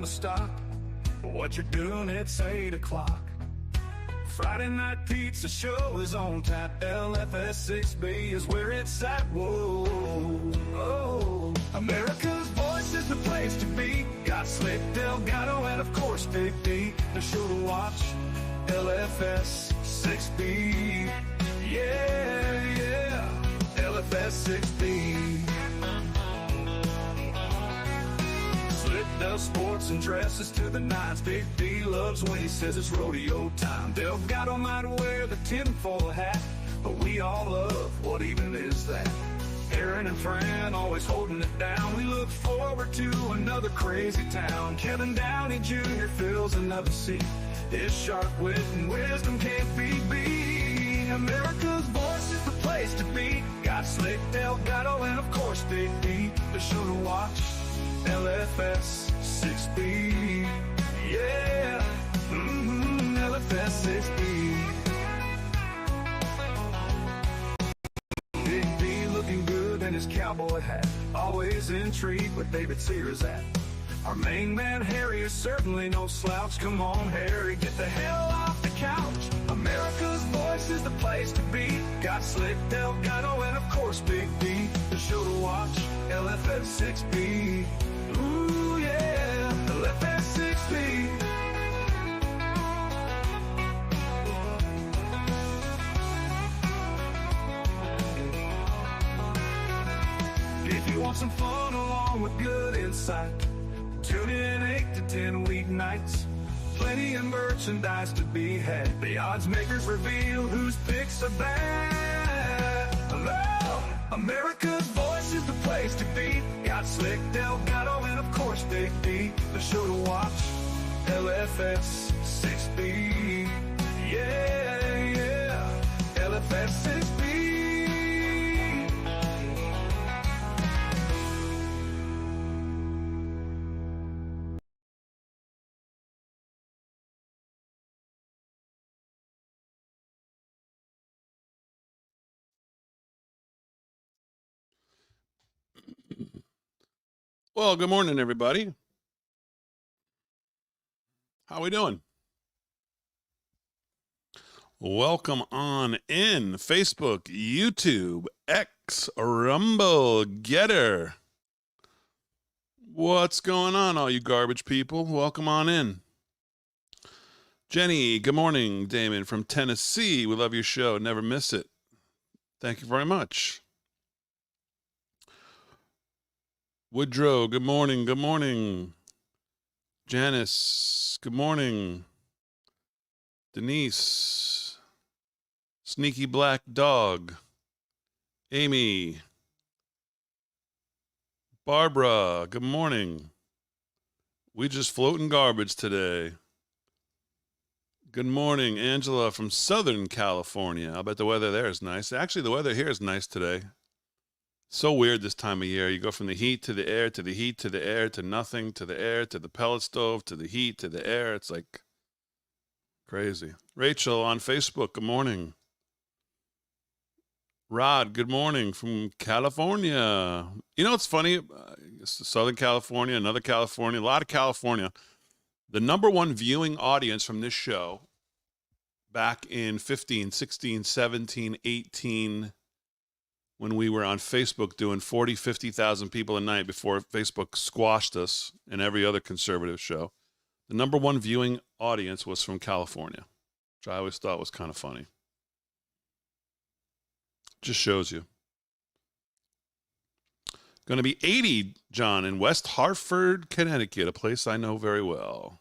to stop. What you're doing, it's 8 o'clock. Friday night pizza show is on tap. LFS6B is where it's at. Whoa, oh. America's Voice is the place to be. Got Slick, Delgado, and of course Big D. The show to watch, LFS6B. Yeah, yeah, LFS6B. Slick does sports and dresses to the nines. Big D loves when he says it's rodeo time. Delgado might wear the tinfoil hat, but we all love what even is that. Aaron and Fran always holding it down. We look forward to another crazy town. Kevin Downey Jr. fills another seat. His sharp wit and wisdom can't be beat. America's Voice is the place to be. Got Slick, Delgado, and of course Big D. The show to watch, LFS6B. Yeah, LFS6B. Big D looking good in his cowboy hat, always intrigued where David Sears at. Our main man Harry is certainly no slouch. Come on Harry, get the hell off the couch. America's Voice is the place to be. Got Slick, Delgado, and of course Big D. The show to watch, LFS6B. Ooh yeah, LFS6B. If you want some fun along with good insight, tune in 8 to 10 weeknights. Plenty of merchandise to be had. The odds makers reveal whose picks are bad. Hello, America's Voice is the place to be. Got Slick, Delgado, and of course Big D. The show to watch, LFS6B. Yeah, yeah, LFS6B. Well, good morning, everybody. How we doing? Welcome on in. Facebook, YouTube, X, Rumble, Getter. What's going on, all you garbage people? Welcome on in. Jenny, good morning. Damon from Tennessee. We love your show. Never miss it. Thank you very much. Woodrow, good morning. Good morning. Janice, good morning. Denise, Sneaky Black Dog, Amy, Barbara, good morning. We just floating garbage today. Good morning, Angela from Southern California. I bet the weather there is nice. Actually, the weather here is nice today. So weird this time of year. You go from the heat to the air, to the heat, to the air, to nothing, to the air, to the pellet stove, to the heat, to the air. It's like crazy. Rachel on Facebook, good morning. Rod, good morning from California. You know what's funny? Southern California, another California, a lot of California. The number one viewing audience from this show back in 15, 16, 17, 18, when we were on Facebook doing 40, 50,000 people a night before Facebook squashed us and every other conservative show. The number one viewing audience was from California, which I always thought was kind of funny. Just shows you. Going to be 80, John, in West Hartford, Connecticut, a place I know very well.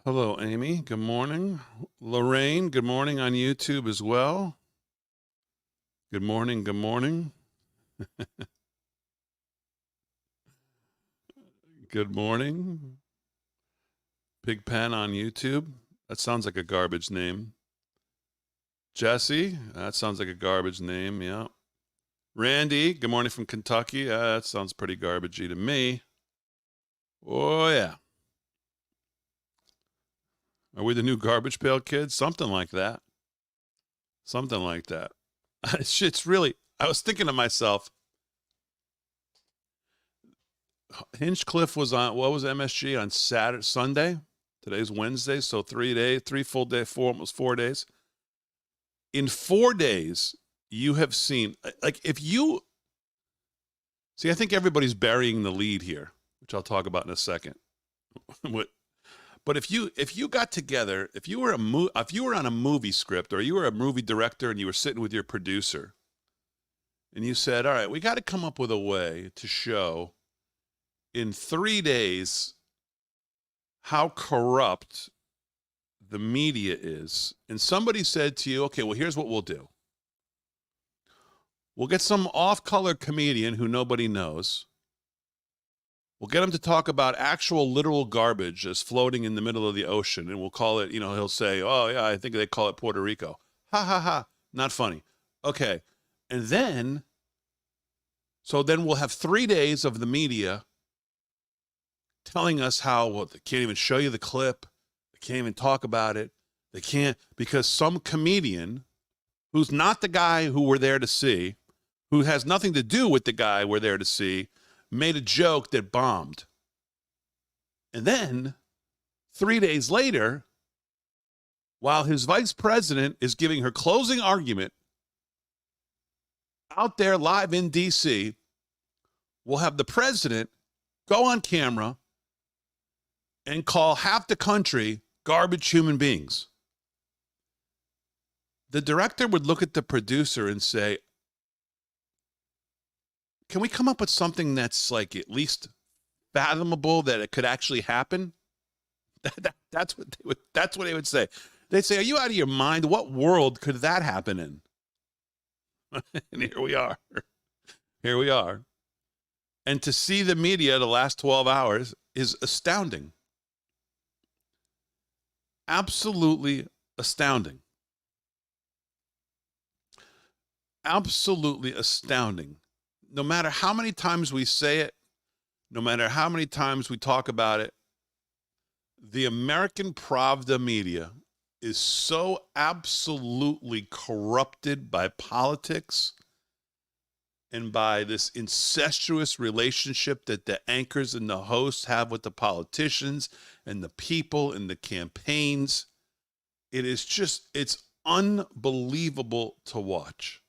Hello, Amy. Good morning. Lorraine, good morning on YouTube as well. Good morning. Good morning. Good morning. Pig Pen on YouTube. That sounds like a garbage name. Jesse, that sounds like a garbage name, yeah. Randy, good morning from Kentucky. That sounds pretty garbagey to me. Oh, yeah. Are we the new Garbage Pail Kids? Something like that. Something like that. It's really, I was thinking to myself, Hinchcliffe was on, what was MSG on Saturday, Sunday? Today's Wednesday, so 3 days, 3 full days, almost 4 days. In 4 days, you have seen, like, if you see, I think everybody's burying the lead here, which I'll talk about in a second. But if you got together, if you were on a movie script, or you were a movie director and you were sitting with your producer and you said, all right, we got to come up with a way to show in 3 days how corrupt the media is. And somebody said to you, okay, well, here's what we'll do. We'll get some off-color comedian who nobody knows. We'll get him to talk about actual literal garbage that's floating in the middle of the ocean. And we'll call it, he'll say, oh, yeah, I think they call it Puerto Rico. Ha, ha, ha. Not funny. Okay. And then, so then we'll have 3 days of the media telling us how, well, they can't even show you the clip. They can't even talk about it. They can't, because some comedian who's not the guy who we're there to see, who has nothing to do with the guy we're there to see, made a joke that bombed. And then 3 days later, while his vice president is giving her closing argument out there live in DC, we'll have the president go on camera and call half the country garbage human beings. The director would look at the producer and say, can we come up with something that's like at least fathomable that it could actually happen? That's what they would say. They'd say, are you out of your mind? What world could that happen in? And here we are. Here we are. And to see the media the last 12 hours is astounding. Absolutely astounding. Absolutely astounding. No matter how many times we say it, no matter how many times we talk about it, the American Pravda media is so absolutely corrupted by politics and by this incestuous relationship that the anchors and the hosts have with the politicians and the people and the campaigns. It's unbelievable to watch.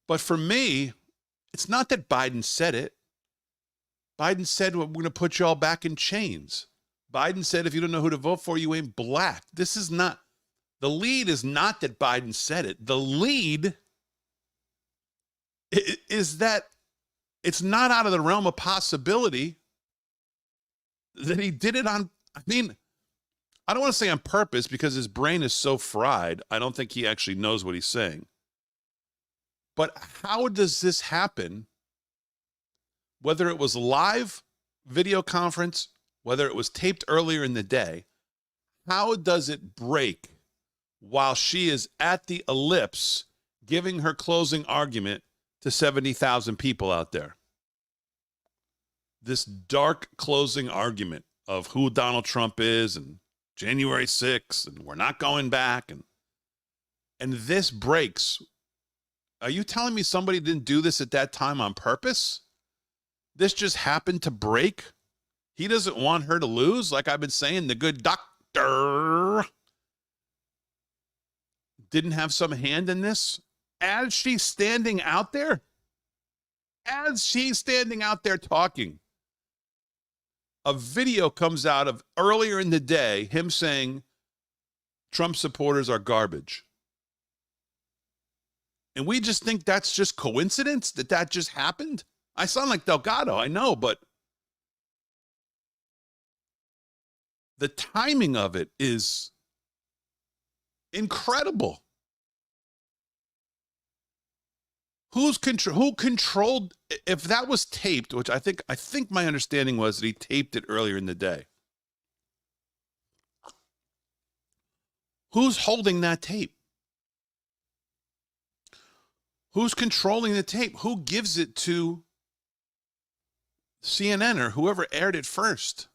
But for me, it's not that Biden said it. Biden said, well, we're going to put you all back in chains. Biden said, if you don't know who to vote for, you ain't black. The lead is not that Biden said it. The lead is that it's not out of the realm of possibility that he did it on, I don't want to say on purpose because his brain is so fried. I don't think he actually knows what he's saying. But how does this happen? Whether it was live video conference, whether it was taped earlier in the day, how does it break while she is at the ellipse giving her closing argument to 70,000 people out there? This dark closing argument of who Donald Trump is and January 6th and we're not going back. And this breaks. Are you telling me somebody didn't do this at that time on purpose? This just happened to break? He doesn't want her to lose, like I've been saying. The good doctor didn't have some hand in this. As she's standing out there talking, a video comes out of earlier in the day, him saying Trump supporters are garbage. And we just think that's just coincidence that just happened. I sound like Delgado, I know, but the timing of it is incredible. Who controlled, if that was taped, which I think my understanding was that he taped it earlier in the day. Who's holding that tape? Who's controlling the tape? Who gives it to CNN or whoever aired it first?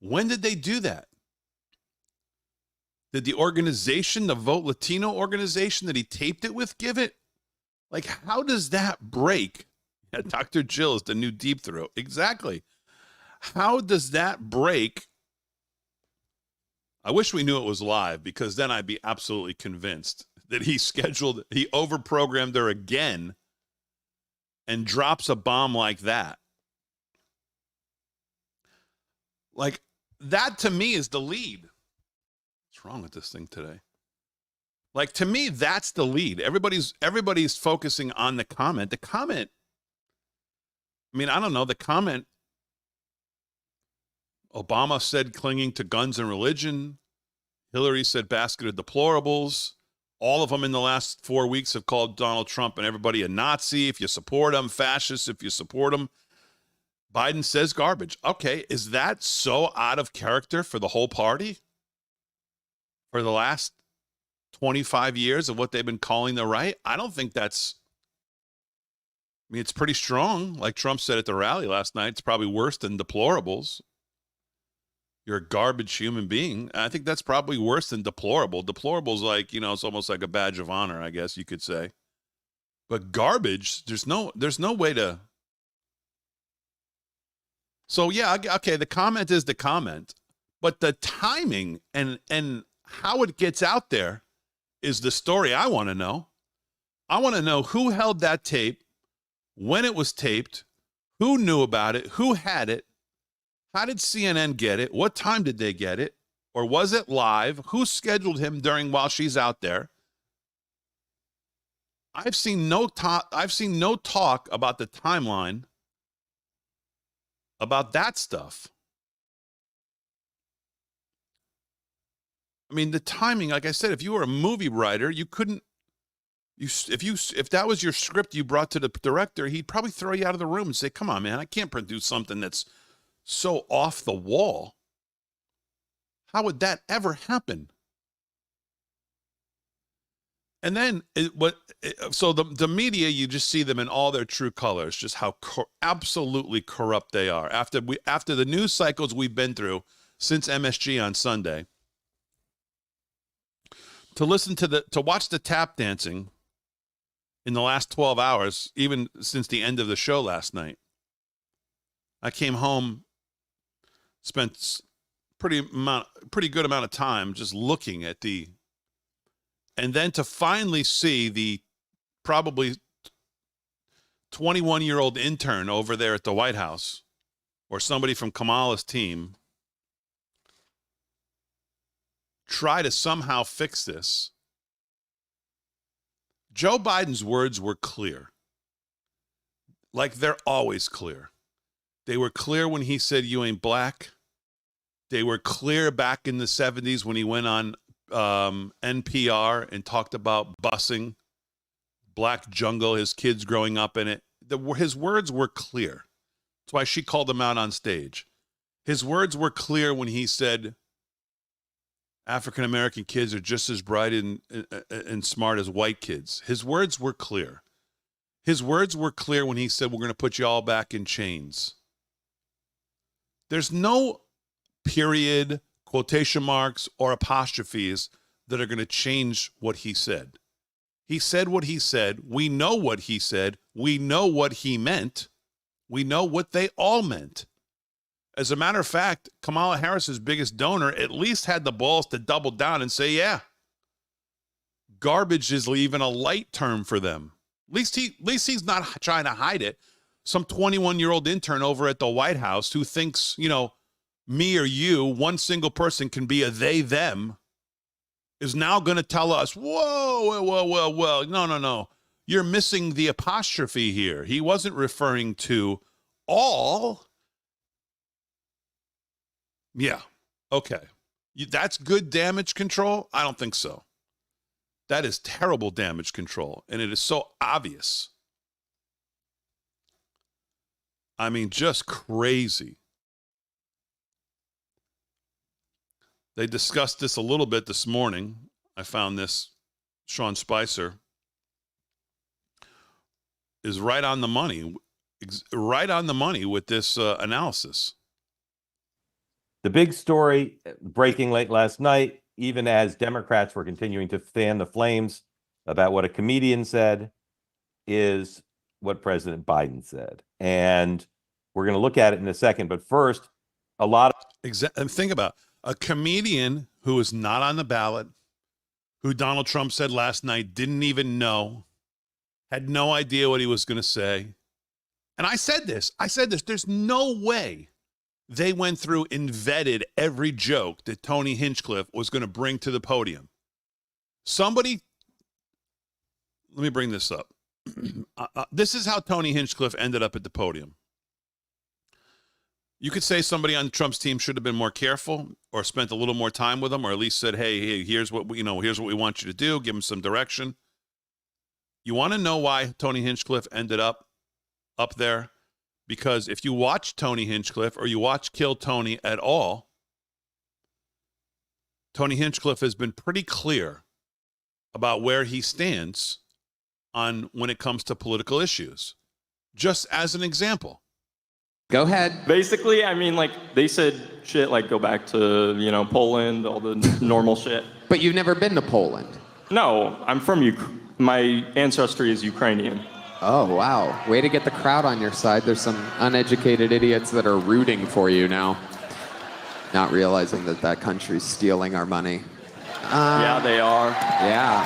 When did they do that? Did the organization, the Vote Latino organization that he taped it with, give it? Like, how does that break Yeah, Dr. Jill is the new Deep Throat. Exactly. How does that break? I wish we knew it was live, because then I'd be absolutely convinced that he overprogrammed her again and drops a bomb like that. Like, that to me is the lead. What's wrong with this thing today? Like, to me, that's the lead. Everybody's focusing on the comment. The comment, I mean, I don't know, the comment, Obama said clinging to guns and religion. Hillary said basket of deplorables. All of them in the last 4 weeks have called Donald Trump and everybody a Nazi. If you support him, fascist. If you support him, Biden says garbage. Okay, is that so out of character for the whole party? For the last 25 years of what they've been calling the right? I don't think that's, I mean, it's pretty strong. Like Trump said at the rally last night, it's probably worse than deplorables. You're a garbage human being. I think that's probably worse than deplorable. Deplorable's like, it's almost like a badge of honor, I guess you could say. But garbage, there's no way to. So yeah, okay, the comment is the comment, but the timing and how it gets out there is the story I want to know. I want to know who held that tape, when it was taped, who knew about it, who had it. How did CNN get it? What time did they get it? Or was it live? Who scheduled him while she's out there? I've seen no talk about the timeline about that stuff. I mean, the timing, like I said, if you were a movie writer, you couldn't, if that was your script you brought to the director, he'd probably throw you out of the room and say, come on, man, I can't produce something that's so off the wall. How would that ever happen? And then so the media, you just see them in all their true colors, just how absolutely corrupt they are. After the news cycles we've been through since MSG on Sunday, to watch the tap dancing in the last 12 hours, even since the end of the show last night. I came home, spent pretty good amount of time just looking at and then to finally see the probably 21-year-old intern over there at the White House, or somebody from Kamala's team, try to somehow fix this. Joe Biden's words were clear. Like they're always clear. They were clear when he said, "You ain't black." They were clear back in the 70s when he went on NPR and talked about busing, black jungle, his kids growing up in it. His words were clear. That's why she called him out on stage. His words were clear when he said African-American kids are just as bright and smart as white kids. His words were clear. His words were clear when he said, we're going to put you all back in chains. There's no period, quotation marks, or apostrophes that are going to change what he said. He said what he said. We know what he said. We know what he meant. We know what they all meant. As a matter of fact, Kamala Harris's biggest donor at least had the balls to double down and say, yeah, garbage is even a light term for them. At least he's not trying to hide it. Some 21-year-old intern over at the White House who thinks, me or you, one single person can be a they, them, is now going to tell us, whoa, no. You're missing the apostrophe here. He wasn't referring to all. Yeah, okay. That's good damage control? I don't think so. That is terrible damage control, and it is so obvious. I mean, just crazy. They discussed this a little bit this morning. I found this. Sean Spicer is right on the money with this analysis. The big story breaking late last night, even as Democrats were continuing to fan the flames about what a comedian said, is what President Biden said. And we're going to look at it in a second. But first, a lot of And think about a comedian who is not on the ballot, who Donald Trump said last night didn't even know, had no idea what he was going to say. And I said this, there's no way they went through and vetted every joke that Tony Hinchcliffe was going to bring to the podium. Somebody, let me bring this up. This is how Tony Hinchcliffe ended up at the podium. You could say somebody on Trump's team should have been more careful or spent a little more time with him, or at least said, hey, here's what we want you to do. Give him some direction. You want to know why Tony Hinchcliffe ended up there? Because if you watch Tony Hinchcliffe or you watch Kill Tony at all, Tony Hinchcliffe has been pretty clear about where he stands on when it comes to political issues. Just as an example. Go ahead. Basically, I mean, like, they said shit like go back to, Poland, all the normal shit. But you've never been to Poland. No, I'm from my ancestry is Ukrainian. Oh, wow. Way to get the crowd on your side. There's some uneducated idiots that are rooting for you now, not realizing that country's stealing our money. Yeah, they are. Yeah.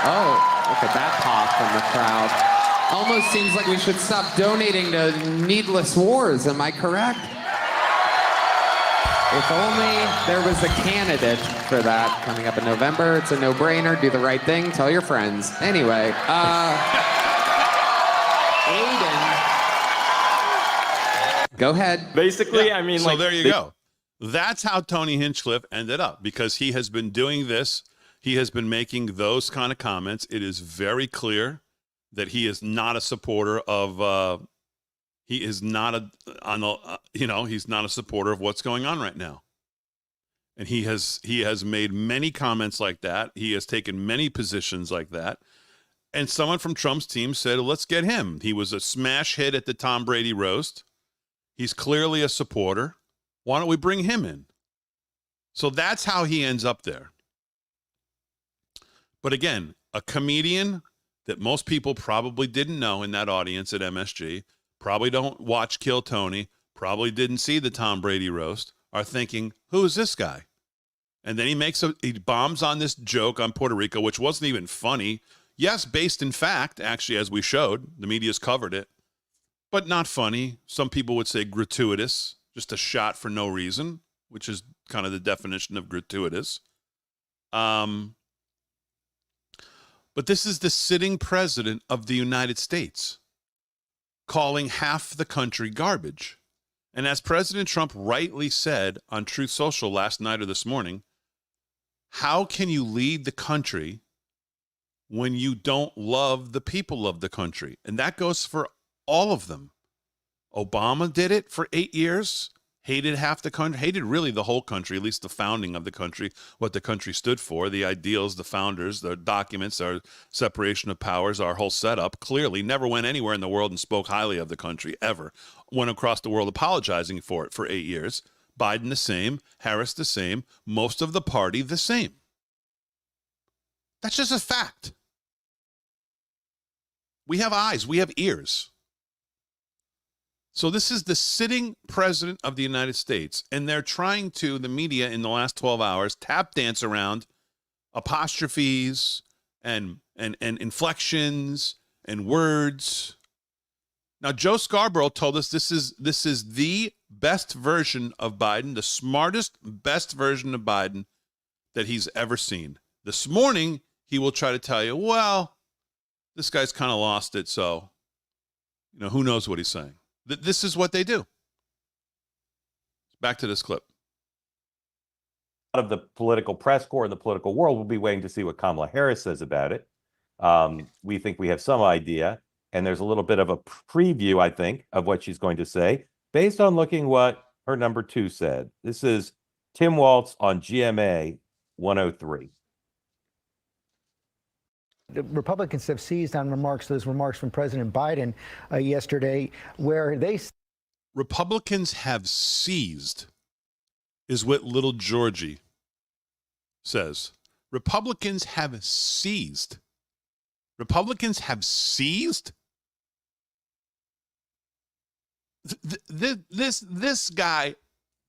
Oh, look at that pop from the crowd. Almost seems like we should stop donating to needless wars. Am I correct? If only there was a candidate for that coming up in November. It's a no-brainer. Do the right thing. Tell your friends. Anyway, Aiden. Go ahead. Basically, Yeah. I mean, so there you go. That's how Tony Hinchcliffe ended up, because he has been doing this. He has been making those kind of comments. It is very clear that he is not a supporter of, he's not a supporter of what's going on right now. And he has made many comments like that. He has taken many positions like that. And someone from Trump's team said, let's get him. He was a smash hit at the Tom Brady roast. He's clearly a supporter. Why don't we bring him in? So that's how he ends up there. But again, a comedian that most people probably didn't know in that audience at MSG, probably don't watch Kill Tony, probably didn't see the Tom Brady roast, are thinking, who is this guy? And then he bombs on this joke on Puerto Rico, which wasn't even funny. Yes, based in fact, actually, as we showed, the media's covered it, but not funny. Some people would say gratuitous, just a shot for no reason, which is kind of the definition of gratuitous. But this is the sitting president of the United States calling half the country garbage. And as President Trump rightly said on Truth Social last night or this morning, how can you lead the country when you don't love the people of the country? And that goes for all of them. Obama did it for 8 years. Hated half the country, hated really the whole country, at least the founding of the country, what the country stood for, the ideals, the founders, the documents, our separation of powers, our whole setup. Clearly never went anywhere in the world and spoke highly of the country, ever. Went across the world apologizing for it for 8 years. Biden the same, Harris the same, most of the party the same. That's just a fact. We have eyes, we have ears. So this is the sitting president of the United States, and they're trying to, the media in the last 12 hours, tap dance around apostrophes and inflections and words. Now, Joe Scarborough told us this is the best version of Biden, the smartest, best version of Biden that he's ever seen. This morning, he will try to tell you, well, this guy's kind of lost it, so, who knows what he's saying. This is what they do. Back to this clip. A lot of the political press corps and the political world will be waiting to see what Kamala Harris says about it. We think we have some idea, and there's a little bit of a preview, I think, of what she's going to say based on looking what her number 2 said. This is Tim Waltz on GMA 103. The Republicans have seized on those remarks from President Biden yesterday, where they... Republicans have seized, is what little Georgie says. Republicans have seized. Republicans have seized? This guy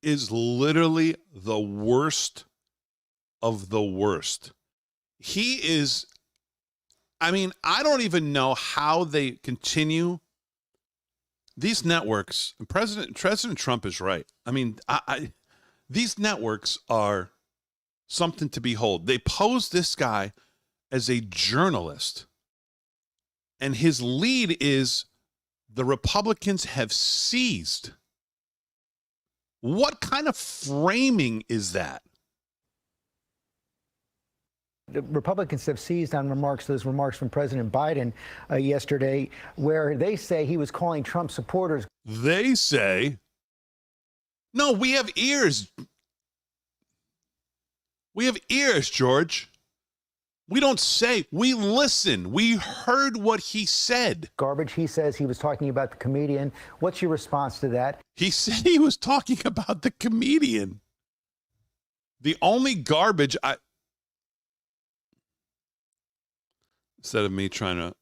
is literally the worst of the worst. He is, I mean, I don't even know how they continue. These networks, President Trump is right. I mean, these networks are something to behold. They pose this guy as a journalist, and his lead is the Republicans have seized. What kind of framing is that? The Republicans have seized on those remarks from President Biden yesterday, where they say he was calling Trump supporters. They say, no, we have ears. We have ears, George. We don't say, we listen. We heard what he said. Garbage. He says he was talking about the comedian. What's your response to that? He said he was talking about the comedian. The only garbage instead of me trying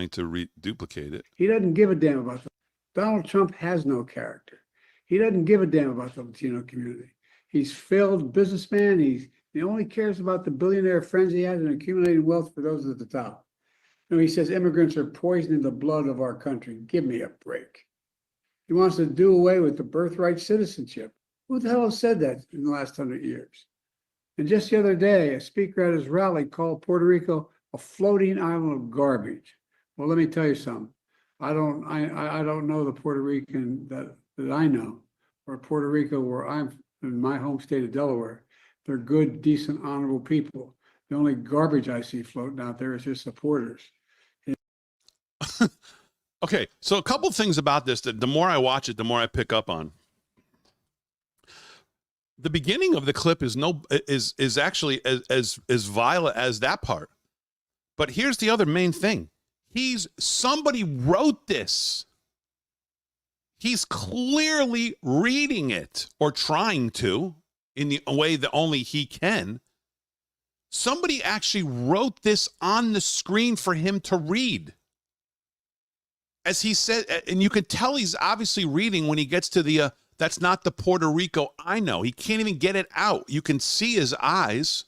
to duplicate it. He doesn't give a damn about them. Donald Trump has no character. He doesn't give a damn about the Latino community. He's failed businessman. He only cares about the billionaire friends he has and accumulating wealth for those at the top. You know, he says immigrants are poisoning the blood of our country. Give me a break. He wants to do away with the birthright citizenship. Who the hell has said that in the last 100 years? And just the other day, a speaker at his rally called Puerto Rico a floating island of garbage. Well, let me tell you something. I don't know the Puerto Rican that I know, or Puerto Rico where I'm in my home state of Delaware. They're good, decent, honorable people. The only garbage I see floating out there is his supporters. Okay, so a couple things about this that the more I watch it, the more I pick up on. The beginning of the clip is actually as vile as that part. But here's the other main thing. Somebody wrote this. He's clearly reading it or trying to in the way that only he can. Somebody actually wrote this on the screen for him to read. As he said, and you can tell he's obviously reading when he gets to the that's not the Puerto Rico I know. He can't even get it out. You can see his eyes.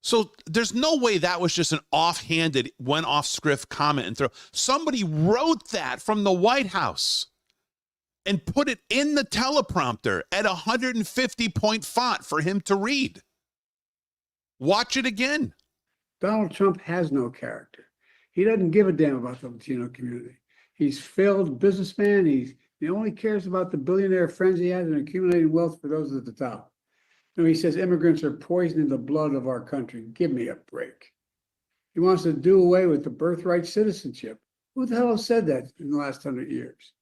So there's no way that was just an offhanded, went off script comment and throw. Somebody wrote that from the White House and put it in the teleprompter at 150-point font for him to read. Watch it again. Donald Trump has no character. He doesn't give a damn about the Latino community. He's failed businessman. He only cares about the billionaire friends he has and accumulating wealth for those at the top. You know, he says immigrants are poisoning the blood of our country. Give me a break. He wants to do away with the birthright citizenship. Who the hell has said that in the last 100 years?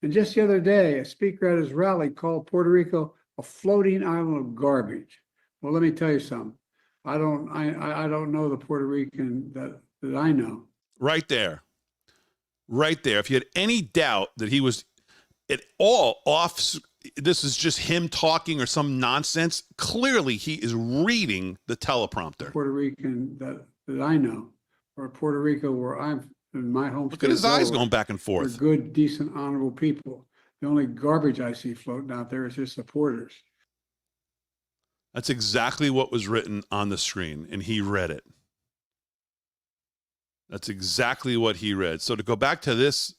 And just the other day, a speaker at his rally called Puerto Rico a floating island of garbage. Well, let me tell you something. I don't know the Puerto Rican that I know. Right there. Right there. If you had any doubt that he was at all off, this is just him talking or some nonsense, clearly he is reading the teleprompter. Puerto Rican that I know, or Puerto Rico where I'm in my home state. Look at his eyes going back and forth. They're good, decent, honorable people. The only garbage I see floating out there is his supporters. That's exactly what was written on the screen, and he read it. That's exactly what he read. So to go back to this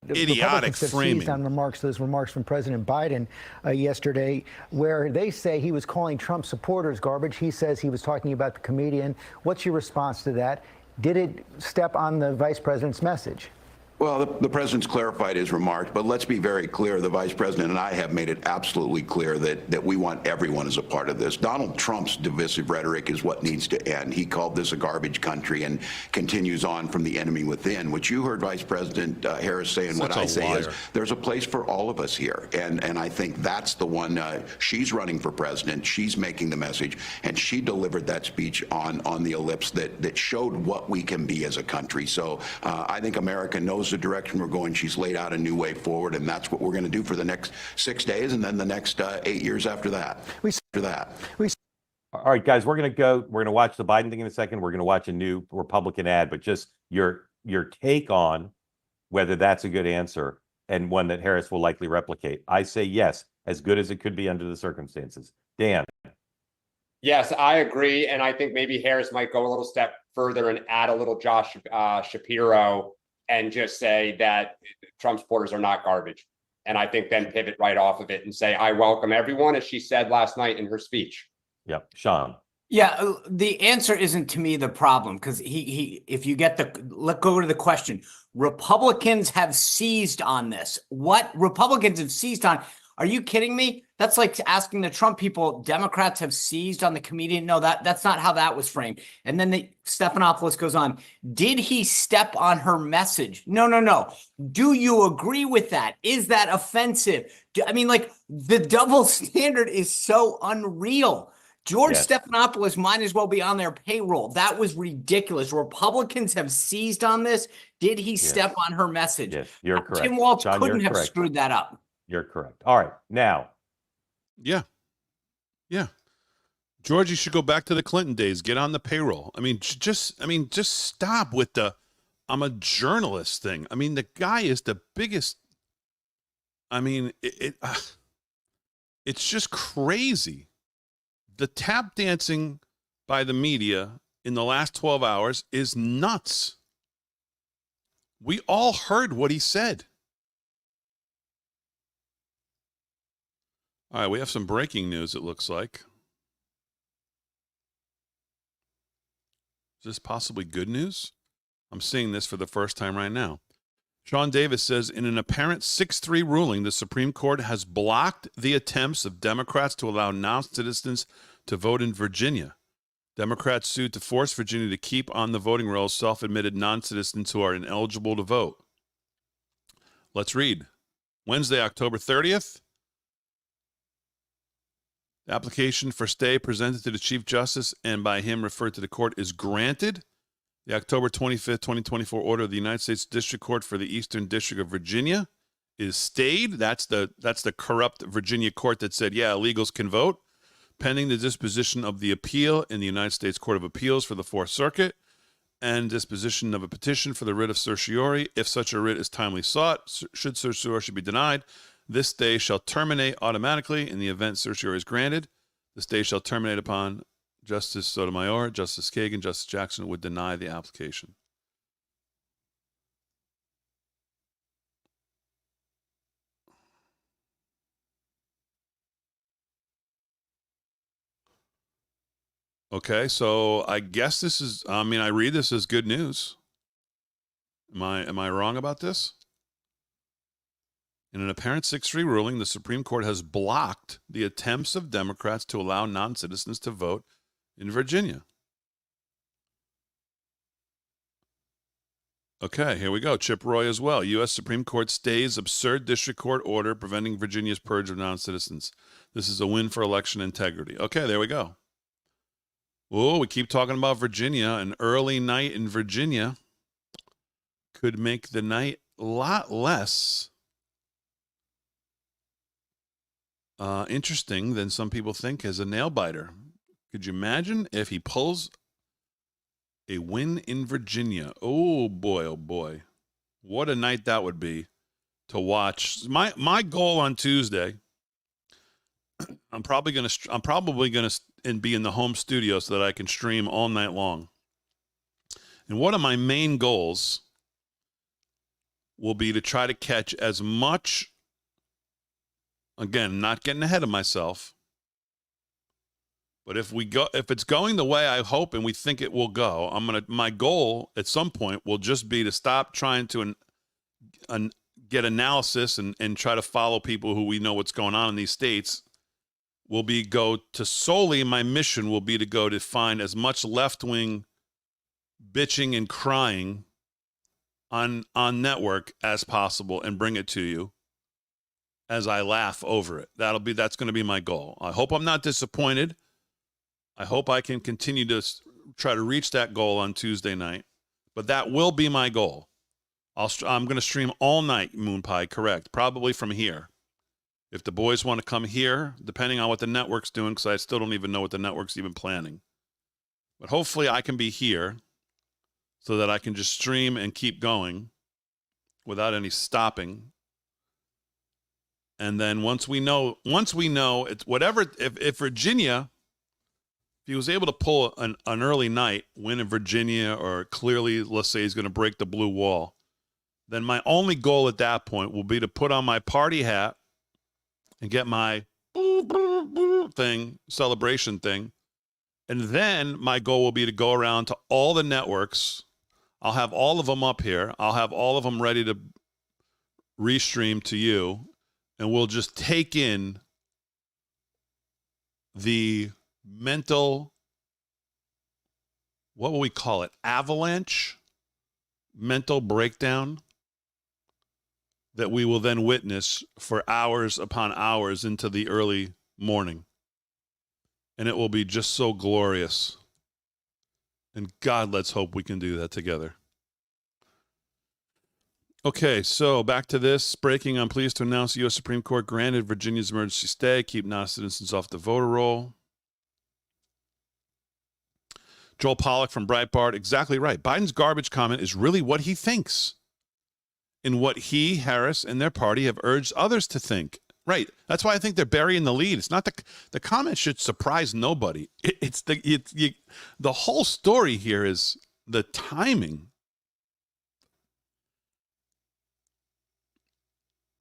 idiotic framing. On those remarks from President Biden yesterday, where they say he was calling Trump supporters garbage. He says he was talking about the comedian. What's your response to that? Did it step on the vice president's message? Well, the president's clarified his remarks, but let's be very clear. The vice president and I have made it absolutely clear that we want everyone as a part of this. Donald Trump's divisive rhetoric is what needs to end. He called this a garbage country and continues on from the enemy within. What you heard Vice President Harris say and what I say is there's a place for all of us here. And I think that's the one. She's running for president. She's making the message. And she delivered that speech on the ellipse that showed what we can be as a country. So I think America knows the direction we're going. She's laid out a new way forward, and that's what we're going to do for the next 6 days and then the next 8 years after that. All right, guys, we're going to watch the Biden thing in a second. We're going to watch a new Republican ad, but just your take on whether that's a good answer and one that Harris will likely replicate. I say yes, as good as it could be under the circumstances. Dan. Yes, I agree. And I think maybe Harris might go a little step further and add a little Josh Shapiro and just say that Trump supporters are not garbage. And I think then pivot right off of it and say, I welcome everyone, as she said last night in her speech. Yep. Sean. Yeah, the answer isn't to me the problem, because if you get let's go to the question. Republicans have seized on this. What Republicans have seized on? Are you kidding me? That's like asking the Trump people, Democrats have seized on the comedian. No, that's not how that was framed. And then Stephanopoulos goes on. Did he step on her message? No. Do you agree with that? Is that offensive? I mean, like, the double standard is so unreal. George Stephanopoulos might as well be on their payroll. That was ridiculous. Republicans have seized on this. Did he step on her message? Yes, you're correct. Tim Walz John, couldn't have correct. screwed that up. You're correct. All right, now. Yeah. George, you should go back to the Clinton days. Get on the payroll. I mean, just stop with the I'm a journalist thing. I mean, the guy is the biggest. I mean, it's just crazy. The tap dancing by the media in the last 12 hours is nuts. We all heard what he said. All right, we have some breaking news, it looks like. Is this possibly good news? I'm seeing this for the first time right now. Sean Davis says, in an apparent 6-3 ruling, the Supreme Court has blocked the attempts of Democrats to allow non-citizens to vote in Virginia. Democrats sued to force Virginia to keep on the voting rolls self-admitted non-citizens who are ineligible to vote. Let's read. Wednesday, October 30th. The application for stay presented to the Chief Justice and by him referred to the court is granted. The October 25th, 2024 order of the United States District Court for the Eastern District of Virginia is stayed. That's the corrupt Virginia court that said, yeah, illegals can vote, pending the disposition of the appeal in the United States Court of Appeals for the Fourth Circuit and disposition of a petition for the writ of certiorari. If such a writ is timely sought, should certiorari be denied, this stay shall terminate automatically in the event certiorari is granted. The stay shall terminate upon Justice Sotomayor, Justice Kagan, Justice Jackson would deny the application. Okay, so I guess this is, I mean, I read this as good news. Am I wrong about this? In an apparent 6-3 ruling, the Supreme Court has blocked the attempts of Democrats to allow non-citizens to vote in Virginia. Okay, here we go. Chip Roy as well. U.S. Supreme Court stays absurd district court order preventing Virginia's purge of non-citizens. This is a win for election integrity. Okay, there we go. Oh, we keep talking about Virginia. An early night in Virginia could make the night a lot less interesting than some people think as a nail biter. Could you imagine if he pulls a win in Virginia? Oh boy. What a night that would be to watch. My goal on Tuesday, I'm probably going to be in the home studio so that I can stream all night long. And one of my main goals will be to try to catch as much, again, not getting ahead of myself, but if it's going the way I hope and we think it will go, my goal at some point will just be to stop trying to get analysis and try to follow people who we know what's going on in these states. My mission will be to go to find as much left-wing bitching and crying on network as possible and bring it to you as I laugh over it. That's going to be my goal. I hope I'm not disappointed. I hope I can continue to try to reach that goal on Tuesday night, but that will be my goal. I'm going to stream all night, Moon Pie, correct, probably from here. If the boys want to come here, depending on what the network's doing, because I still don't even know what the network's even planning. But hopefully I can be here so that I can just stream and keep going without any stopping. And then once we know it's whatever, if Virginia, if he was able to pull an early night win in Virginia, or clearly, let's say he's going to break the blue wall, then my only goal at that point will be to put on my party hat and get my celebration thing. And then my goal will be to go around to all the networks. I'll have all of them up here. I'll have all of them ready to restream to you. And we'll just take in the mental, what will we call it? Avalanche, mental breakdown that we will then witness for hours upon hours into the early morning. And it will be just so glorious. And God, let's hope we can do that together. Okay, so back to this. Breaking, I'm pleased to announce the U.S. Supreme Court granted Virginia's emergency stay, keep non-citizens off the voter roll. Joel Pollack from Breitbart, exactly right. Biden's garbage comment is really what he thinks and what he, Harris, and their party have urged others to think. Right. That's why I think they're burying the lead. It's not the comment should surprise nobody. The whole story here is the timing.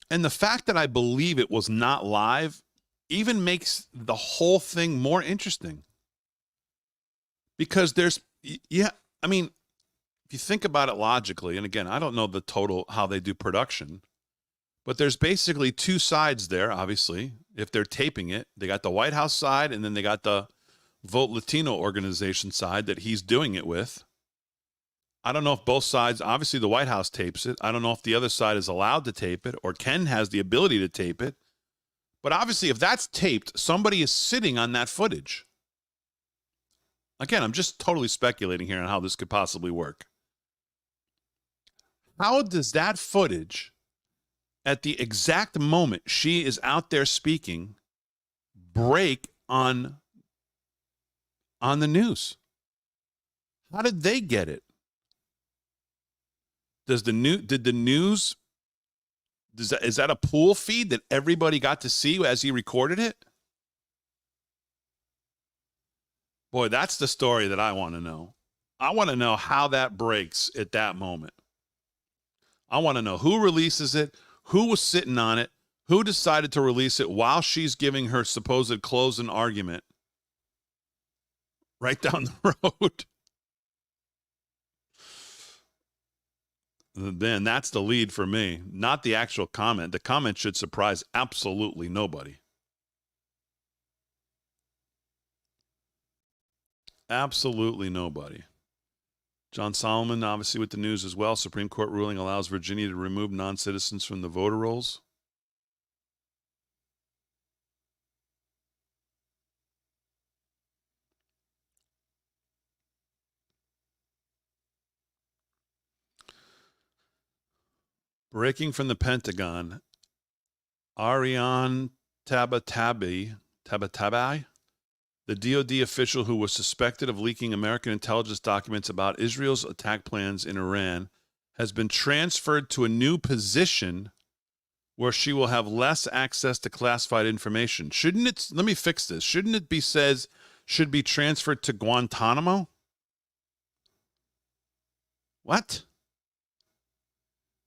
And the fact that I believe it was not live even makes the whole thing more interesting. Because if you think about it logically, and again, I don't know the total how they do production, but there's basically two sides there, obviously. If they're taping it, they got the White House side, and then they got the Vote Latino organization side that he's doing it with. I don't know if both sides, obviously the White House tapes it. I don't know if the other side is allowed to tape it, or Ken has the ability to tape it. But obviously, if that's taped, somebody is sitting on that footage. Again, I'm just totally speculating here on how this could possibly work. How does that footage, at the exact moment she is out there speaking, break on the news? How did they get it? Is that a pool feed that everybody got to see as he recorded it? Boy, that's the story that I want to know. I want to know how that breaks at that moment. I want to know who releases it, who was sitting on it, who decided to release it while she's giving her supposed closing argument right down the road. Then that's the lead for me, not the actual comment. The comment should surprise absolutely nobody. Absolutely nobody. John Solomon, obviously with the news as well. Supreme Court ruling allows Virginia to remove non-citizens from the voter rolls. Breaking from the Pentagon, Ariane Tabatabai, the DoD official who was suspected of leaking American intelligence documents about Israel's attack plans in Iran, has been transferred to a new position where she will have less access to classified information. Shouldn't it, let me fix this, shouldn't it be says should be transferred to Guantanamo? What?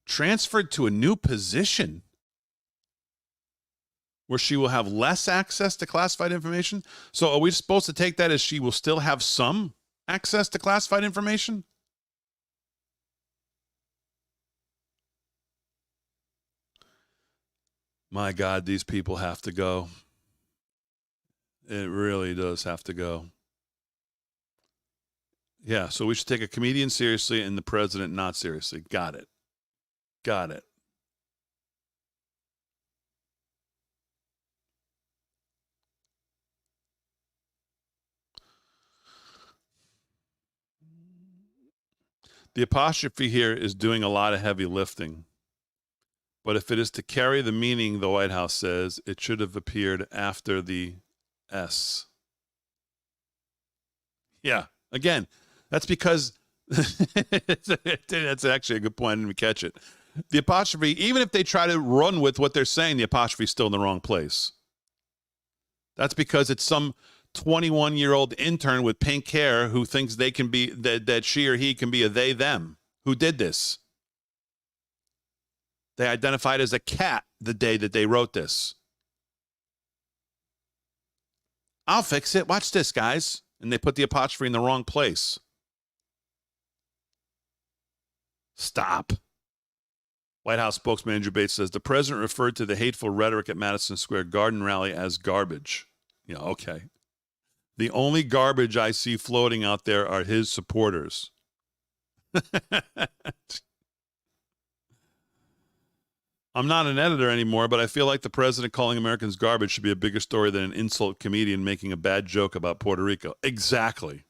Transferred to a new position where she will have less access to classified information? So are we supposed to take that as she will still have some access to classified information? My God, these people have to go. It really does have to go. Yeah, so we should take a comedian seriously and the president not seriously. Got it. Got it. The apostrophe here is doing a lot of heavy lifting. But if it is to carry the meaning, the White House says, it should have appeared after the S. Yeah, again, that's because that's actually a good point. I didn't even catch it. The apostrophe, even if they try to run with what they're saying, the apostrophe is still in the wrong place. That's because it's some 21-year-old intern with pink hair who thinks they can be that she or he can be a they them who did this. They identified as a cat the day that they wrote this. I'll fix it. Watch this, guys. And they put the apostrophe in the wrong place. Stop. White House spokesman Andrew Bates says the president referred to the hateful rhetoric at Madison Square Garden rally as garbage. Yeah, okay. The only garbage I see floating out there are his supporters. I'm not an editor anymore, but I feel like the president calling Americans garbage should be a bigger story than an insult comedian making a bad joke about Puerto Rico. Exactly.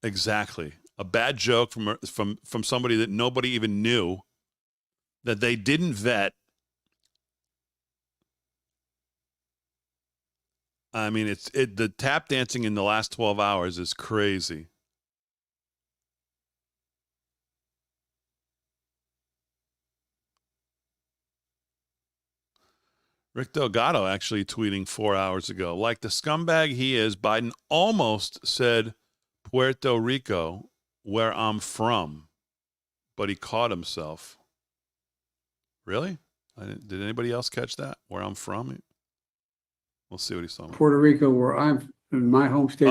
Exactly. A bad joke from somebody that nobody even knew, that they didn't vet. I mean, the tap dancing in the last 12 hours is crazy. Rick Delgado actually tweeting 4 hours ago, like the scumbag he is, Biden almost said Puerto Rico, where I'm from, but he caught himself. Really? Did anybody else catch that? Where I'm from? We'll see what he's talking about. Puerto Rico, where I'm in my home state.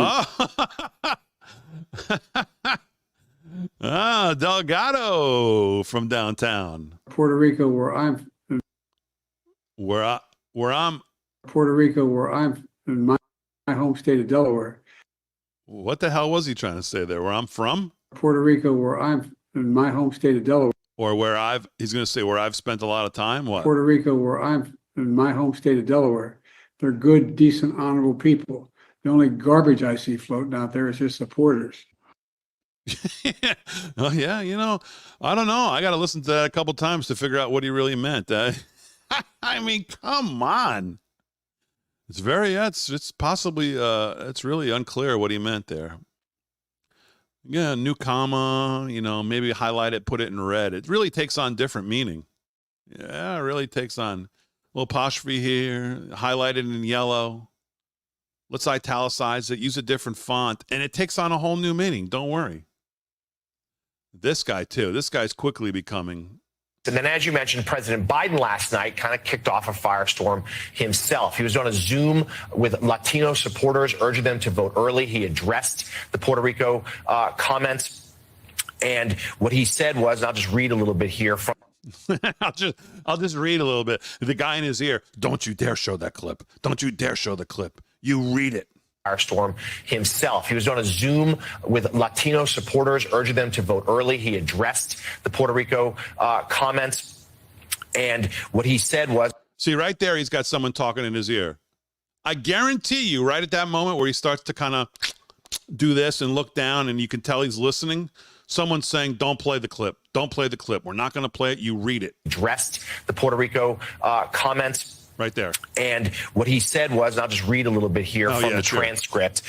Delgado from downtown. Puerto Rico, where I'm. Where I'm. Puerto Rico, where I'm in my home state of Delaware. What the hell was he trying to say there? Where I'm from? Puerto Rico, where I'm in my home state of Delaware. Or he's going to say where I've spent a lot of time? What? Puerto Rico, where I'm in my home state of Delaware. They're good, decent, honorable people. The only garbage I see floating out there is his supporters. Oh, yeah, I don't know. I got to listen to that a couple times to figure out what he really meant. I mean, come on. It's possibly, it's really unclear what he meant there. Yeah, new comma, maybe highlight it, put it in red. It really takes on different meaning. Yeah, it really takes on a little apostrophe here, highlight it in yellow. Let's italicize it, use a different font, and it takes on a whole new meaning. Don't worry. This guy, too. This guy's quickly becoming... And then, as you mentioned, President Biden last night kind of kicked off a firestorm himself. He was on a Zoom with Latino supporters, urging them to vote early. He addressed the Puerto Rico comments. And what he said was, and I'll just read a little bit here from... I'll just read a little bit. The guy in his ear, don't you dare show that clip. Don't you dare show the clip. You read it. Firestorm himself. He was on a Zoom with Latino supporters, urging them to vote early. He addressed the Puerto Rico comments. And what he said was... See, right there, he's got someone talking in his ear. I guarantee you, right at that moment where he starts to kind of do this and look down and you can tell he's listening, someone's saying, don't play the clip. Don't play the clip. We're not going to play it. You read it. Addressed the Puerto Rico comments. Right there. And what he said was, and I'll just read a little bit here from the transcript.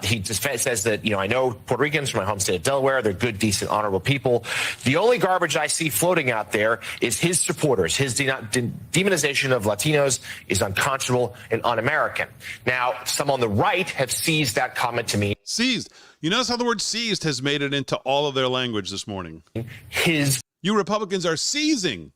He just says that, I know Puerto Ricans from my home state of Delaware. They're good, decent, honorable people. The only garbage I see floating out there is his supporters. His demonization of Latinos is unconscionable and un-American. Now, some on the right have seized that comment to mean... Seized. You notice how the word seized has made it into all of their language this morning. You Republicans are seizing.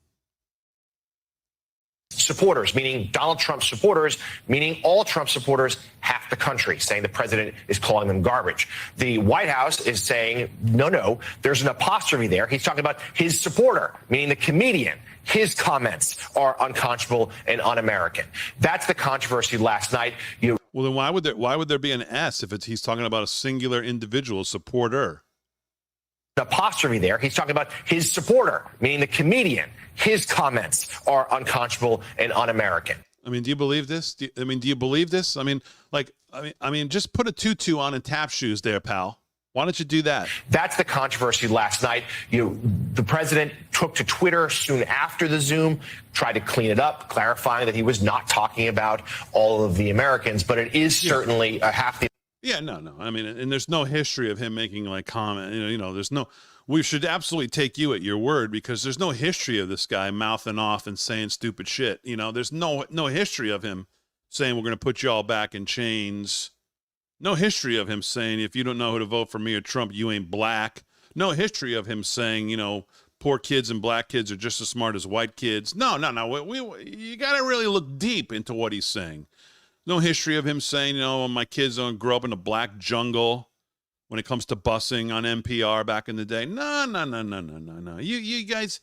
Supporters, meaning Donald Trump supporters, meaning all Trump supporters, half the country, saying the president is calling them garbage. The White House is saying, no, there's an apostrophe there. He's talking about his supporter, meaning the comedian. His comments are unconscionable and un-American. That's the controversy last night. Well, then why would there be an S if he's talking about a singular individual supporter? Apostrophe there. He's talking about his supporter, meaning the comedian. His comments are unconscionable and un-American. I mean, do you believe this? Do you believe this? I mean, just put a tutu on and tap shoes there, pal. Why don't you do that? That's the controversy last night. The president took to Twitter soon after the Zoom, tried to clean it up, clarifying that he was not talking about all of the Americans, but it is certainly half the. Yeah, no. I mean, and there's no history of him making like comment. There's no. We should absolutely take you at your word because there's no history of this guy mouthing off and saying stupid shit. There's no history of him saying we're going to put you all back in chains. No history of him saying, if you don't know who to vote for me or Trump, you ain't black. No history of him saying, poor kids and black kids are just as smart as white kids. No. You got to really look deep into what he's saying. No history of him saying, my kids don't grow up in a black jungle when it comes to busing on NPR back in the day. No. You guys,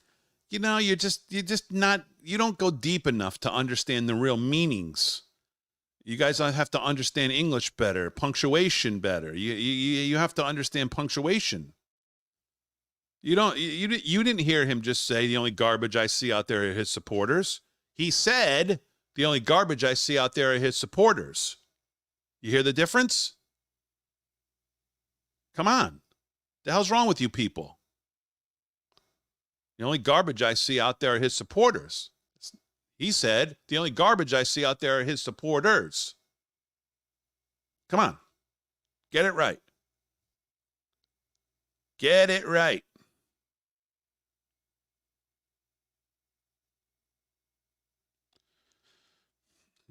you're just not, you don't go deep enough to understand the real meanings. You guys have to understand English better, punctuation better. You have to understand punctuation. You didn't hear him just say the only garbage I see out there are his supporters. He said the only garbage I see out there are his supporters. You hear the difference? Come on. The hell's wrong with you people? The only garbage I see out there are his supporters. He said, the only garbage I see out there are his supporters. Come on. Get it right. Get it right.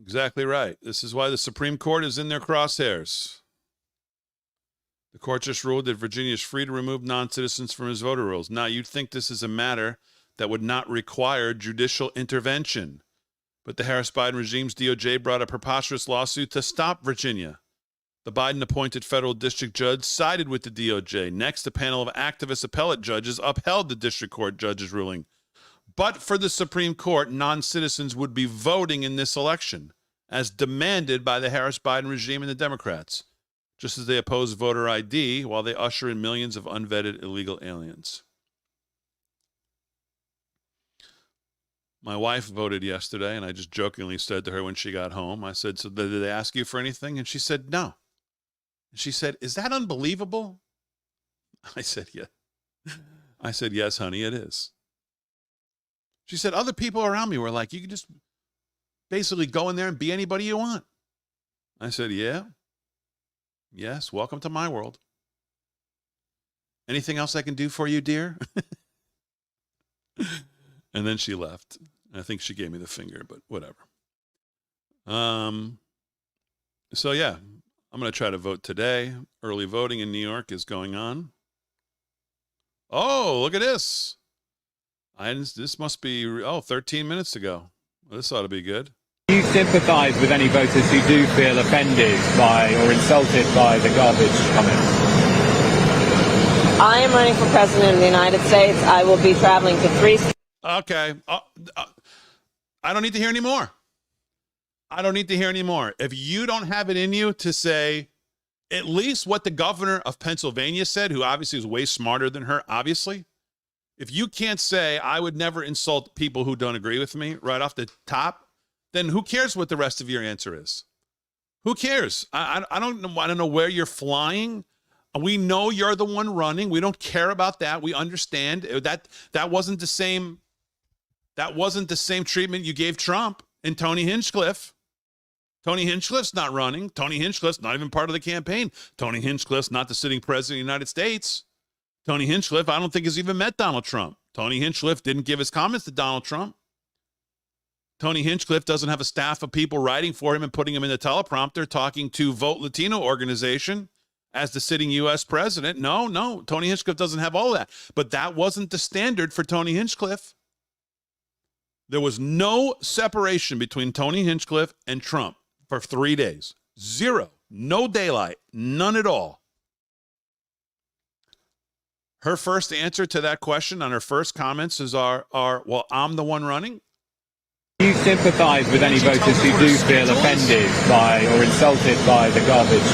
Exactly right. This is why the Supreme Court is in their crosshairs. The court just ruled that Virginia is free to remove non-citizens from his voter rolls. Now, you'd think this is a matter that would not require judicial intervention. But the Harris-Biden regime's DOJ brought a preposterous lawsuit to stop Virginia. The Biden-appointed federal district judge sided with the DOJ. Next, a panel of activist appellate judges upheld the district court judge's ruling. But for the Supreme Court, non-citizens would be voting in this election, as demanded by the Harris-Biden regime and the Democrats, just as they oppose voter ID while they usher in millions of unvetted illegal aliens. My wife voted yesterday, and I just jokingly said to her when she got home, I said, so did they ask you for anything? And she said, no. And she said, is that unbelievable? I said, yeah. I said, yes, honey, it is. She said, other people around me were like, you can just basically go in there and be anybody you want. I said, yeah. Yes, welcome to my world. Anything else I can do for you, dear? And then she left. I think she gave me the finger, but whatever. So yeah, I'm going to try to vote today. Early voting in New York is going on. Oh, look at this. This must be, 13 minutes ago. Well, this ought to be good. Do you sympathise with any voters who do feel offended by or insulted by the garbage comments? I am running for president of the United States. I will be traveling to 3 states. Okay. I don't need to hear any more. I don't need to hear any more. If you don't have it in you to say at least what the governor of Pennsylvania said, who obviously is way smarter than her, obviously, if you can't say I would never insult people who don't agree with me right off the top, then who cares what the rest of your answer is? Who cares? I don't know where you're flying. We know you're the one running. We don't care about that. We understand that wasn't the same. That wasn't the same treatment you gave Trump and Tony Hinchcliffe. Tony Hinchcliffe's not running. Tony Hinchcliffe's not even part of the campaign. Tony Hinchcliffe's not the sitting president of the United States. Tony Hinchcliffe, I don't think, has even met Donald Trump. Tony Hinchcliffe didn't give his comments to Donald Trump. Tony Hinchcliffe doesn't have a staff of people writing for him and putting him in the teleprompter talking to Vote Latino organization as the sitting U.S. president. No. Tony Hinchcliffe doesn't have all that. But that wasn't the standard for Tony Hinchcliffe. There was no separation between Tony Hinchcliffe and Trump for 3 days. Zero. No daylight. None at all. Her first answer to that question on her first comments is well, I'm the one running. Do you sympathise with any voters who do feel offended by or insulted by the garbage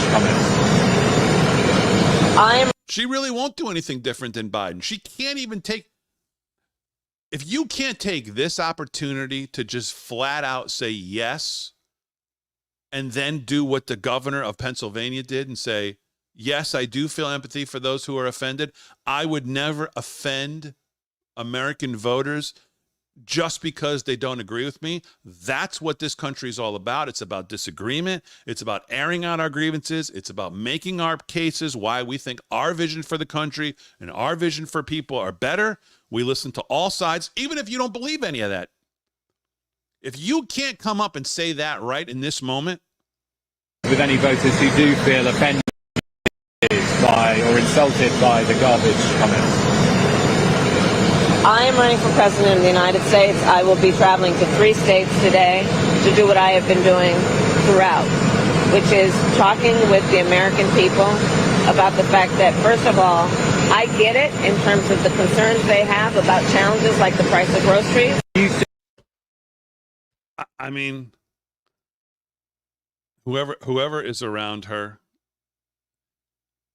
comments? She really won't do anything different than Biden. She can't even take... If you can't take this opportunity to just flat out say yes and then do what the governor of Pennsylvania did and say, Yes, I do feel empathy for those who are offended. I would never offend American voters just because they don't agree with me. That's what this country is all about. It's about disagreement. It's about airing out our grievances. It's about making our cases why we think our vision for the country and our vision for people are better. We listen to all sides, even if you don't believe any of that. If you can't come up and say that right in this moment. With any voters who do feel offended by or insulted by the garbage comments. I am running for president of the United States. I will be traveling to 3 states today to do what I have been doing throughout, which is talking with the American people about the fact that, first of all, I get it in terms of the concerns they have about challenges like the price of groceries. I mean, whoever is around her,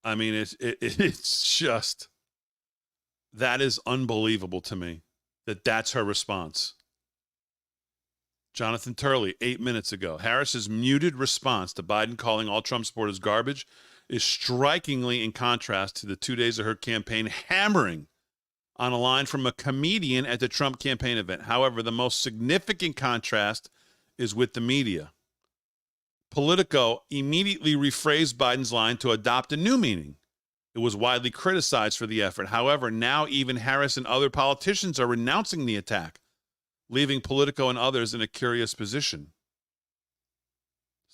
I mean, it's just, that is unbelievable to me that that's her response. Jonathan Turley, 8 minutes ago. Harris's muted response to Biden calling all Trump supporters garbage is strikingly in contrast to the 2 days of her campaign hammering on a line from a comedian at the Trump campaign event. However, the most significant contrast is with the media. Politico immediately rephrased Biden's line to adopt a new meaning. It was widely criticized for the effort. However, now even Harris and other politicians are renouncing the attack, leaving Politico and others in a curious position.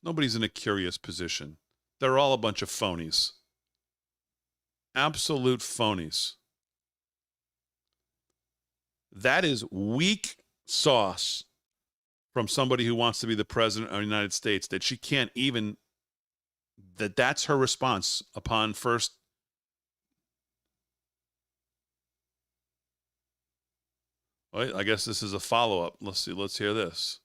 Nobody's in a curious position. They're all a bunch of phonies. Absolute phonies. That is weak sauce from somebody who wants to be the president of the United States, that she can't even, that's her response upon first. Wait, I guess this is a follow-up. Let's see. Let's hear this.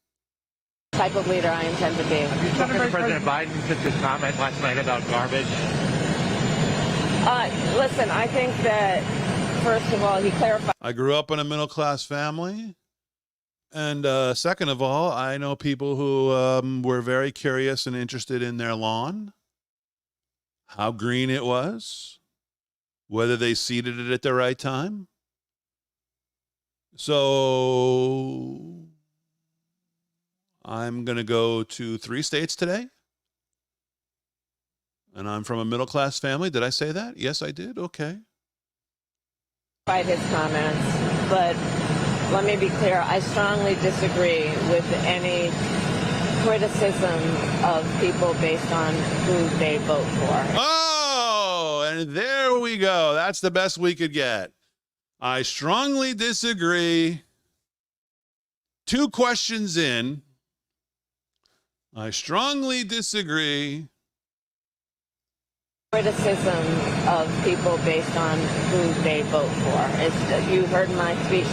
Type of leader I intend to be. Have you talked to President Biden since his comment last night about garbage? Listen, I think that, first of all, he clarified. I grew up in a middle-class family. And second of all, I know people who were very curious and interested in their lawn, how green it was, whether they seeded it at the right time. So I'm going to go to 3 states today. And I'm from a middle-class family. Did I say that? Yes, I did. Okay. By his comments, but let me be clear. I strongly disagree with any criticism of people based on who they vote for. Oh, and there we go. That's the best we could get. I strongly disagree. 2 questions in. I strongly disagree. Criticism of people based on who they vote for. You heard my speech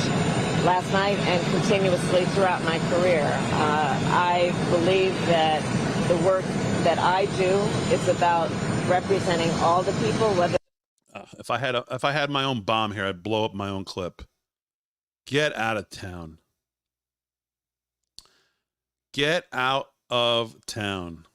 last night and continuously throughout my career. I believe that the work that I do is about representing all the people, whether if I had my own bomb here, I'd blow up my own clip. Get out of town. Get out of town.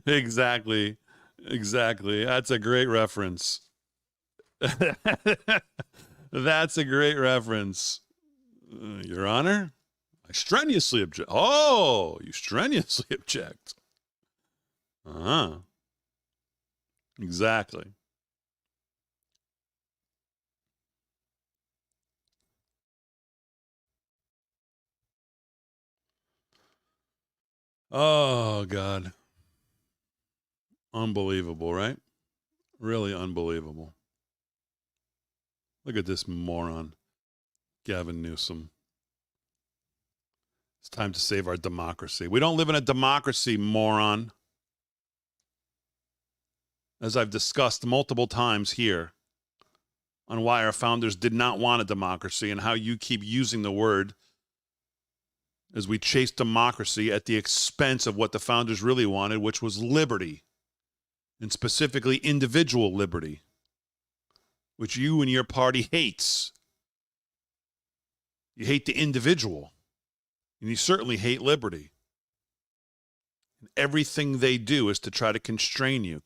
Exactly. That's a great reference. That's a great reference. Your Honor, I strenuously object. Oh, you strenuously object. Exactly. Oh, God. Unbelievable, right? Really unbelievable. Look at this moron, Gavin Newsom. It's time to save our democracy. We don't live in a democracy, moron. As I've discussed multiple times here on why our founders did not want a democracy and how you keep using the word as we chase democracy at the expense of what the founders really wanted, which was liberty, and specifically individual liberty, which you and your party hates. You hate the individual. And you certainly hate liberty. And everything they do is to try to constrain you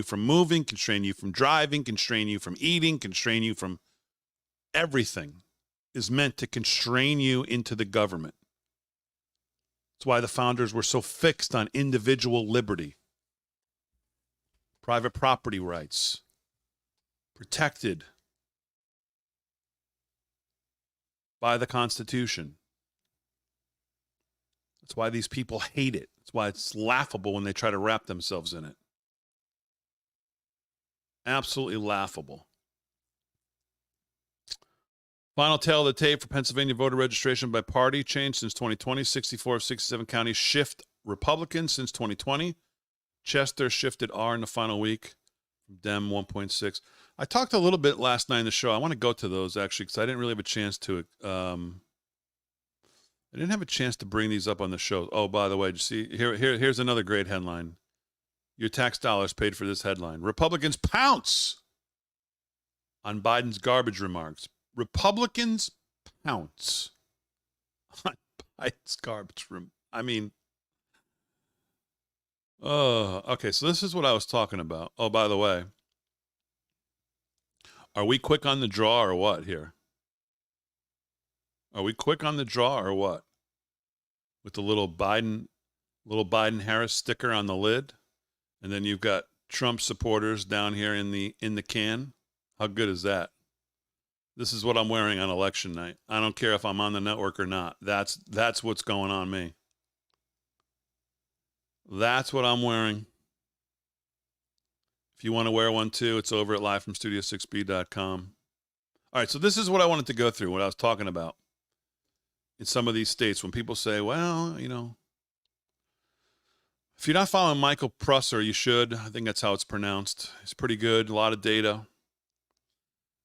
from moving, constrain you from driving, constrain you from eating, constrain you from everything is meant to constrain you into the government. That's why the founders were so fixed on individual liberty, private property rights, protected by the Constitution. That's why these people hate it. That's why it's laughable when they try to wrap themselves in it. Absolutely laughable. Final tale of the tape for Pennsylvania voter registration by party change since 2020. 64 of 67 counties shift Republican since 2020. Chester shifted R in the final week. Dem 1.6. I talked a little bit last night in the show. I want to go to those actually because I didn't really have a chance to. I didn't have a chance to bring these up on the show. Oh, by the way, did you see here's another great headline. Your tax dollars paid for this headline. Republicans pounce on Biden's garbage remarks. Republicans pounce on Biden's garbage remarks. I mean, okay, so this is what I was talking about. Oh, by the way, are we quick on the draw or what here? Are we quick on the draw or what? With the little Biden Harris sticker on the lid, and then you've got Trump supporters down here in the can. How good is that? This is what I'm wearing on election night. I don't care if I'm on the network or not. That's what's going on me. That's what I'm wearing. If you want to wear one too, it's over at livefromstudio6b.com. All right, so this is what I wanted to go through, what I was talking about. In some of these states, when people say, well, you know, if you're not following Michael Prusser, you should. I think that's how it's pronounced. It's pretty good, a lot of data.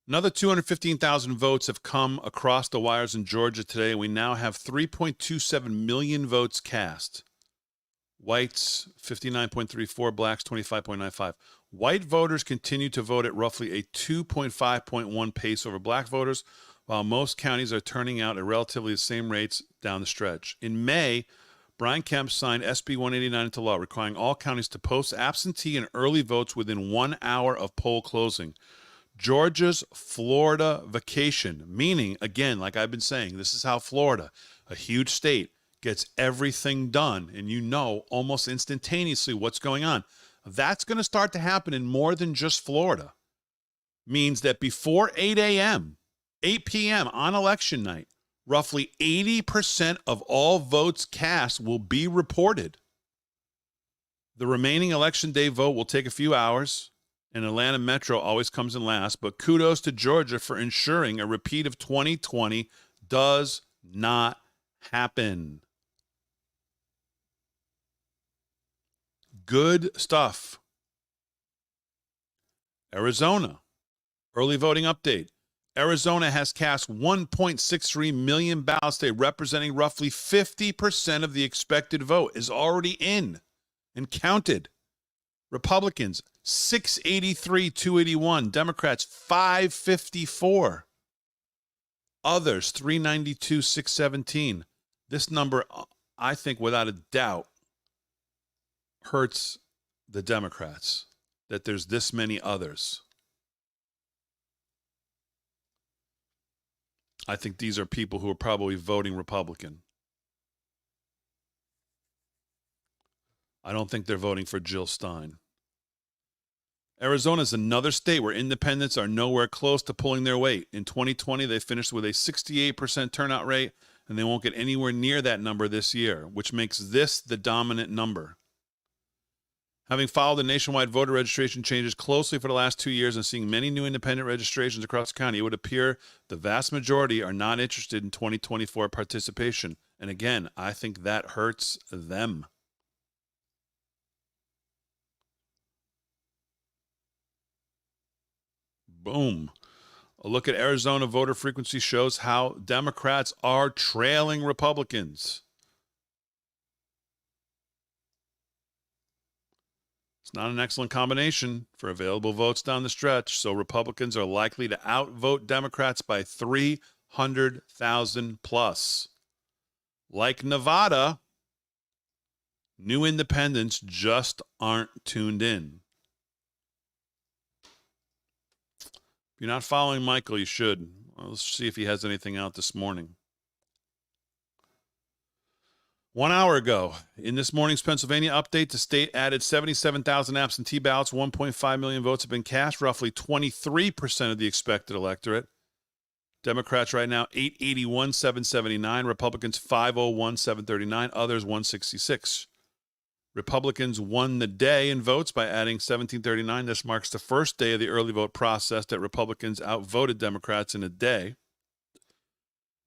Another 215,000 votes have come across the wires in Georgia today. We now have 3.27 million votes cast. Whites, 59.34, blacks, 25.95. White voters continue to vote at roughly a 2.5.1 pace over black voters, while most counties are turning out at relatively the same rates down the stretch. In May, Brian Kemp signed SB 189 into law, requiring all counties to post absentee and early votes within 1 hour of poll closing. Georgia's Florida vacation, meaning, again, like I've been saying, this is how Florida, a huge state, gets everything done, and you know almost instantaneously what's going on. That's going to start to happen in more than just Florida. Means that before 8 p.m. on election night, roughly 80% of all votes cast will be reported. The remaining election day vote will take a few hours, and Atlanta Metro always comes in last, but kudos to Georgia for ensuring a repeat of 2020 does not happen. Good stuff. Arizona, early voting update. Arizona has cast 1.63 million ballots today, representing roughly 50% of the expected vote is already in and counted. Republicans, 683, 281. Democrats, 554. Others, 392, 617. This number, I think, without a doubt, hurts the Democrats, that there's this many others. I think these are people who are probably voting Republican. I don't think they're voting for Jill Stein. Arizona is another state where independents are nowhere close to pulling their weight. In 2020, they finished with a 68% turnout rate, and they won't get anywhere near that number this year, which makes this the dominant number. Having followed the nationwide voter registration changes closely for the last 2 years and seeing many new independent registrations across the county, it would appear the vast majority are not interested in 2024 participation. And again, I think that hurts them. Boom. A look at Arizona voter frequency shows how Democrats are trailing Republicans. It's not an excellent combination for available votes down the stretch, so Republicans are likely to outvote Democrats by 3 100,000 plus. Like Nevada, new independents just aren't tuned in. If you're not following Michael, you should. Let's see if he has anything out this morning. 1 hour ago, in this morning's Pennsylvania update, the state added 77,000 absentee ballots. 1.5 million votes have been cast, roughly 23% of the expected electorate. Democrats right now, 881, 779. Republicans, 501, 739. Others, 166. Republicans won the day in votes by adding 1739. This marks the first day of the early vote process that Republicans outvoted Democrats in a day.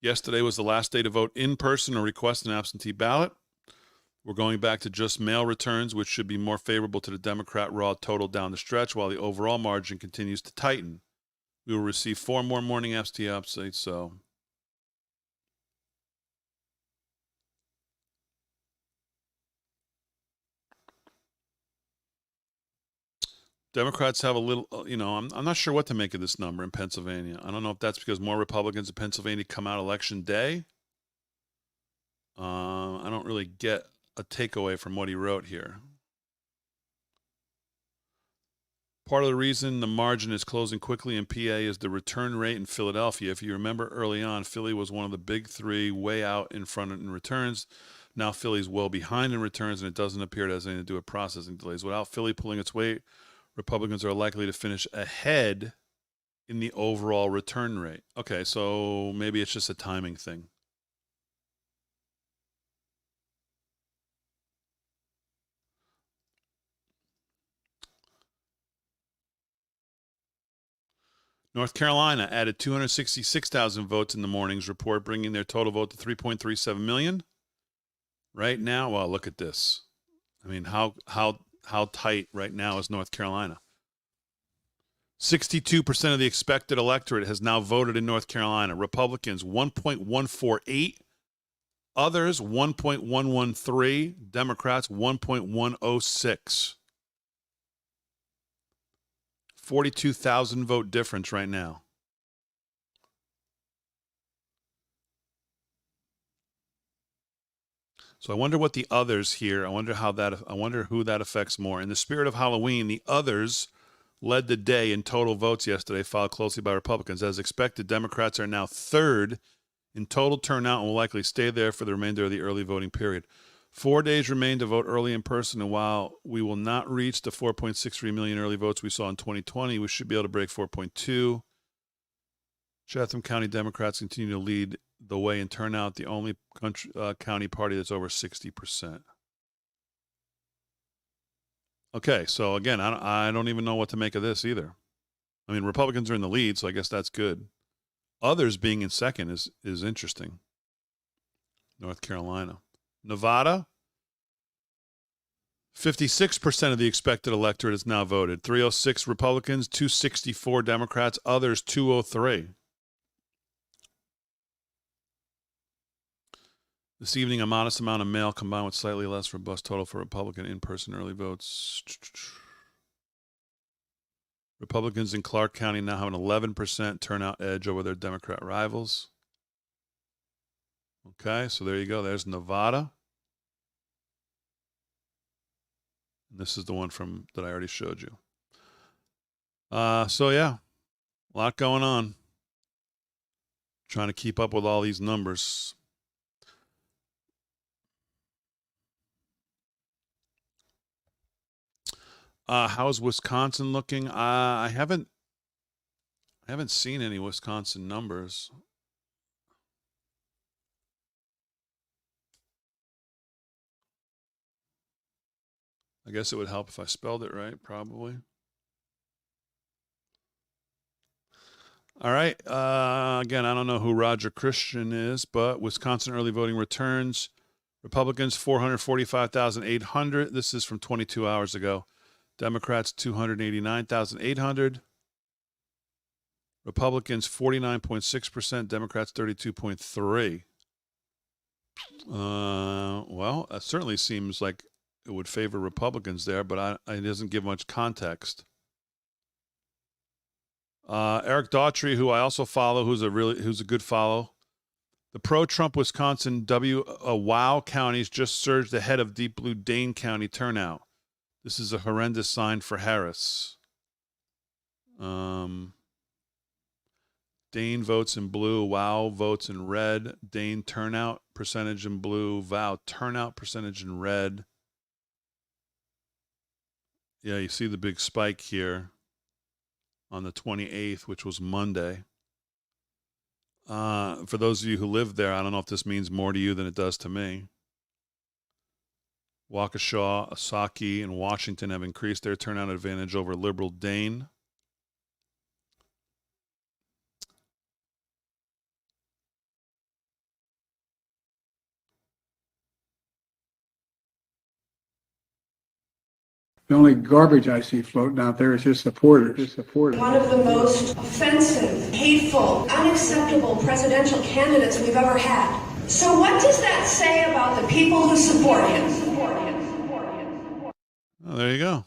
Yesterday was the last day to vote in person or request an absentee ballot. We're going back to just mail returns, which should be more favorable to the Democrat raw total down the stretch, while the overall margin continues to tighten. We will receive 4 more morning absentee updates, so... Democrats have a little, I'm not sure what to make of this number in Pennsylvania. I don't know if that's because more Republicans in Pennsylvania come out election day. I don't really get a takeaway from what he wrote here. Part of the reason the margin is closing quickly in PA is the return rate in Philadelphia. If you remember early on, Philly was one of the big three, way out in front in returns. Now Philly's well behind in returns, and it doesn't appear it has anything to do with processing delays. Without Philly pulling its weight, Republicans are likely to finish ahead in the overall return rate. Okay, so maybe it's just a timing thing. North Carolina added 266,000 votes in the morning's report, bringing their total vote to 3.37 million. Right now, well, look at this. I mean, how tight right now is North Carolina? 62% of the expected electorate has now voted in North Carolina. Republicans, 1.148. Others, 1.113. Democrats, 1.106. 42,000 vote difference right now. So I wonder what the others here, I wonder who that affects more. In the spirit of Halloween, the others led the day in total votes yesterday, followed closely by Republicans. As expected, Democrats are now third in total turnout and will likely stay there for the remainder of the early voting period. 4 days remain to vote early in person, and while we will not reach the 4.63 million early votes we saw in 2020, we should be able to break 4.2. Chatham County Democrats continue to lead the way in turnout, the only county party that's over 60%. Okay, so again, I don't even know what to make of this either. I mean, Republicans are in the lead, so I guess that's good. Others being in second is interesting. North Carolina. Nevada, 56% of the expected electorate is now voted. 306 Republicans, 264 Democrats, others 203. This evening, a modest amount of mail combined with slightly less robust total for Republican in-person early votes. Republicans in Clark County now have an 11% turnout edge over their Democrat rivals. Okay, so there you go. There's Nevada. And this is the one that I already showed you. So yeah, a lot going on. Trying to keep up with all these numbers. How's Wisconsin looking? I haven't seen any Wisconsin numbers. I guess it would help if I spelled it right, probably. All right. Again, I don't know who Roger Christian is, but Wisconsin early voting returns. Republicans, 445,800. This is from 22 hours ago. Democrats, 289,800. Republicans, 49.6%. Democrats, 32.3%. Well, it certainly seems like it would favor Republicans there, but it doesn't give much context. Eric Daughtry, who I also follow, who's a good follow. The pro-Trump Wisconsin Wow counties just surged ahead of deep blue Dane County turnout. This is a horrendous sign for Harris. Dane votes in blue, Wow votes in red. Dane turnout percentage in blue, Wow turnout percentage in red. Yeah, you see the big spike here on the 28th, which was Monday. For those of you who live there, I don't know if this means more to you than it does to me. Waukesha, Osakie, and Washington have increased their turnout advantage over liberal Dane. The only garbage I see floating out there is his supporters. One of the most offensive, hateful, unacceptable presidential candidates we've ever had. So what does that say about the people who support him? Oh, there you go.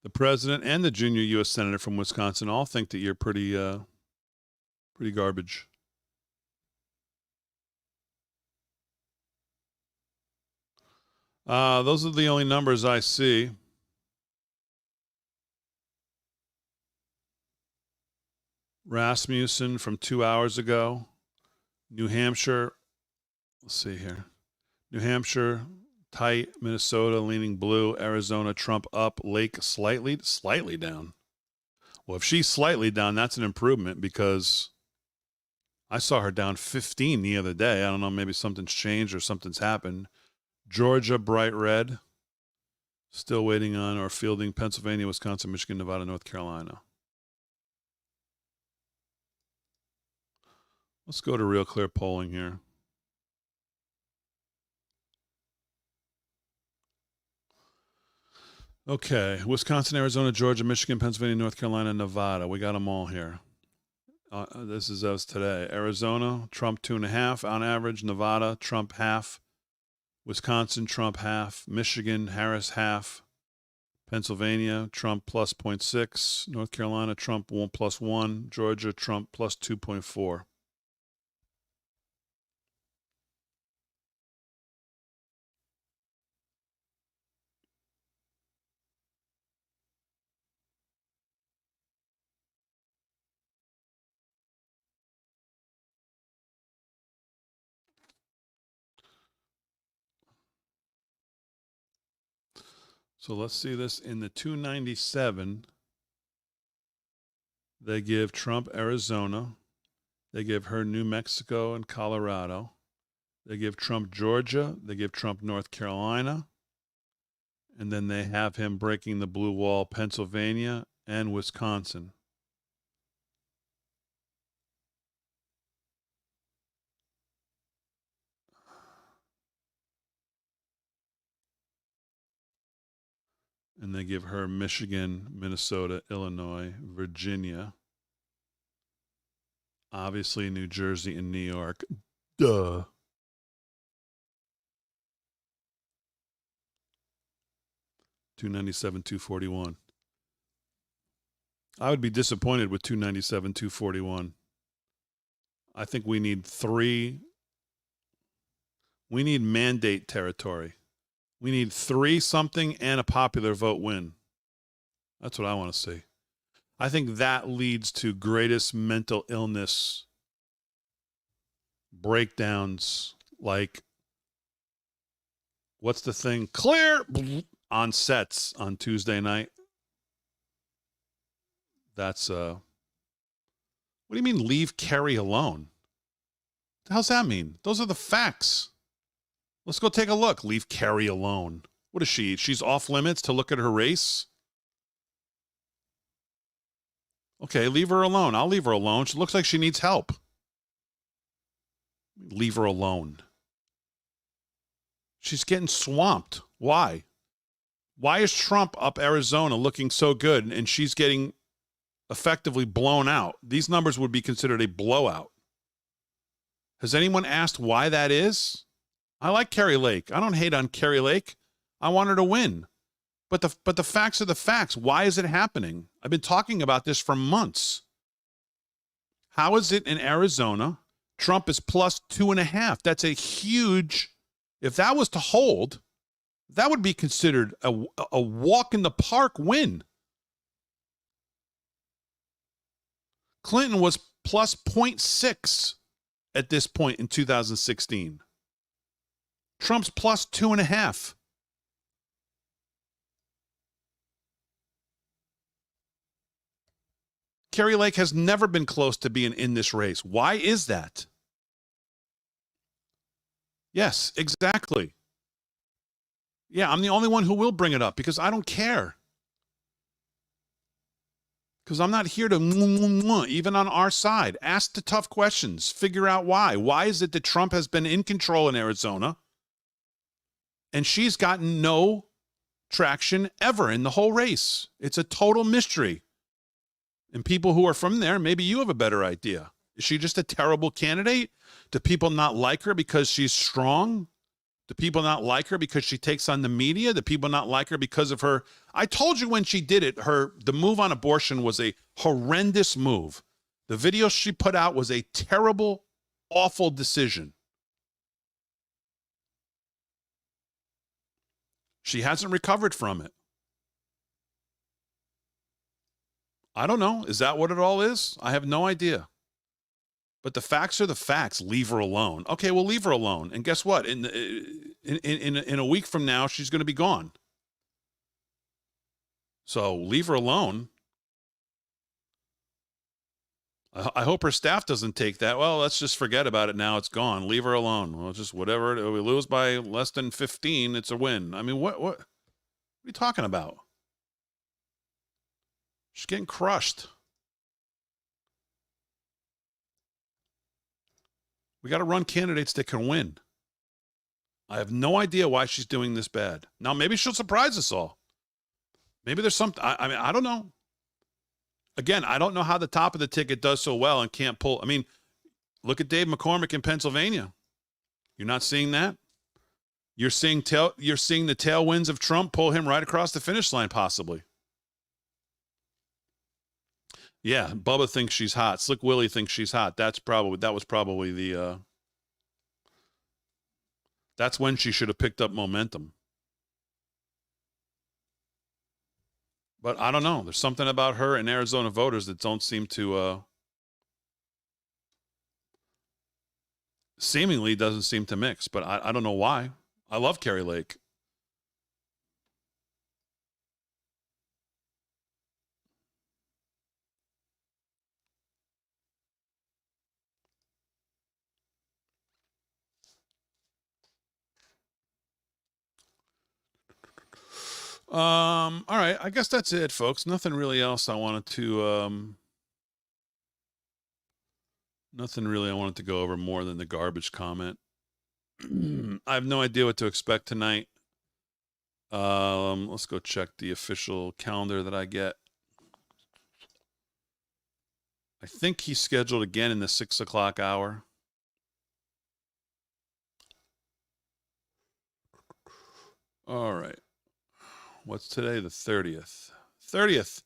The president and the junior U.S. senator from Wisconsin all think that you're pretty garbage. Those are the only numbers I see. Rasmussen from 2 hours ago. New Hampshire. Let's see here. New Hampshire, tight. Minnesota, leaning blue. Arizona, Trump up. Lake, slightly down. Well, if she's slightly down, that's an improvement because I saw her down 15 the other day. I don't know, maybe something's changed or something's happened. Georgia, bright red. Still waiting on or fielding Pennsylvania, Wisconsin, Michigan, Nevada, North Carolina. Let's go to Real Clear polling here. Okay, Wisconsin, Arizona, Georgia, Michigan, Pennsylvania, North Carolina, Nevada. We got them all here. This is us today. Arizona, Trump 2.5 on average. Nevada, Trump half. Wisconsin, Trump half. Michigan, Harris half. Pennsylvania, Trump plus 0.6. North Carolina, Trump plus 1. Georgia, Trump plus 2.4. So let's see this in the 297. They give Trump Arizona. They give her New Mexico and Colorado. They give Trump Georgia. They give Trump North Carolina. And then they have him breaking the blue wall, Pennsylvania and Wisconsin. And they give her Michigan, Minnesota, Illinois, Virginia. Obviously, New Jersey and New York. Duh. $297, $241. I would be disappointed with $297, $241. I think we need 3. We need mandate territory. We need 3 something and a popular vote win. That's what I want to see. I think that leads to greatest mental illness breakdowns. Like, what's the thing? Clear on sets on Tuesday night. That's what do you mean leave Kerry alone? What the hell's that mean? Those are the facts. Let's go take a look. Leave Kerry alone. What is she? She's off limits to look at her race? Okay, leave her alone. I'll leave her alone. She looks like she needs help. Leave her alone. She's getting swamped. Why? Why is Trump up Arizona looking so good and she's getting effectively blown out? These numbers would be considered a blowout. Has anyone asked why that is? I like Kari Lake. I don't hate on Kari Lake. I want her to win. But the facts are the facts. Why is it happening? I've been talking about this for months. How is it in Arizona? Trump is plus 2.5. That's a huge, if that was to hold, that would be considered a walk in the park win. Clinton was plus 0.6 at this point in 2016. Trump's plus 2.5. Kari Lake has never been close to being in this race. Why is that? Yes, exactly. Yeah, I'm the only one who will bring it up because I don't care. Because I'm not here to, even on our side. Ask the tough questions. Figure out why. Why is it that Trump has been in control in Arizona and she's gotten no traction ever in the whole race? It's a total mystery. And people who are from there, maybe you have a better idea. Is she just a terrible candidate? Do people not like her because she's strong? Do people not like her because she takes on the media? Do people not like her because of her? I told you when she did it, the move on abortion was a horrendous move. The video she put out was a terrible, awful decision. She hasn't recovered from it. I don't know. Is that what it all is? I have no idea. But the facts are the facts. Leave her alone. Okay, well, leave her alone. And guess what? In a week from now, she's going to be gone. So leave her alone. I hope her staff doesn't take that. Well, let's just forget about it now. It's gone. Leave her alone. Well, just whatever. We lose by less than 15. It's a win. I mean, what are you talking about? She's getting crushed. We got to run candidates that can win. I have no idea why she's doing this bad. Now, maybe she'll surprise us all. Maybe there's something. I mean, I don't know. Again, I don't know how the top of the ticket does so well and can't pull. I mean, look at Dave McCormick in Pennsylvania. You're not seeing that? You're seeing the tailwinds of Trump pull him right across the finish line, possibly. Yeah, Bubba thinks she's hot. Slick Willie thinks she's hot. That was probably the that's when she should have picked up momentum. But I don't know. There's something about her and Arizona voters that don't seem to seemingly doesn't seem to mix, but I don't know why. I love Kari Lake. All right. I guess that's it, folks. Nothing really else I wanted to, go over more than the garbage comment. I have no idea what to expect tonight. Let's go check the official calendar that I get. I think he's scheduled again in the 6 o'clock hour. All right. What's today? The 30th. 30th.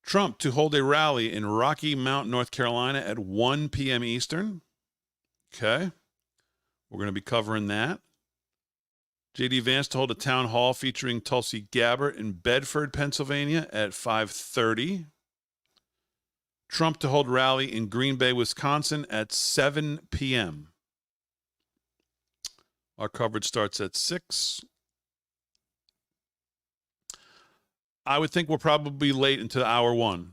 Trump to hold a rally in Rocky Mount, North Carolina at 1 p.m. Eastern. Okay. We're going to be covering that. J.D. Vance to hold a town hall featuring Tulsi Gabbard in Bedford, Pennsylvania at 5:30. Trump to hold rally in Green Bay, Wisconsin at 7 p.m. Our coverage starts at 6. I would think we'll probably be late into hour 1,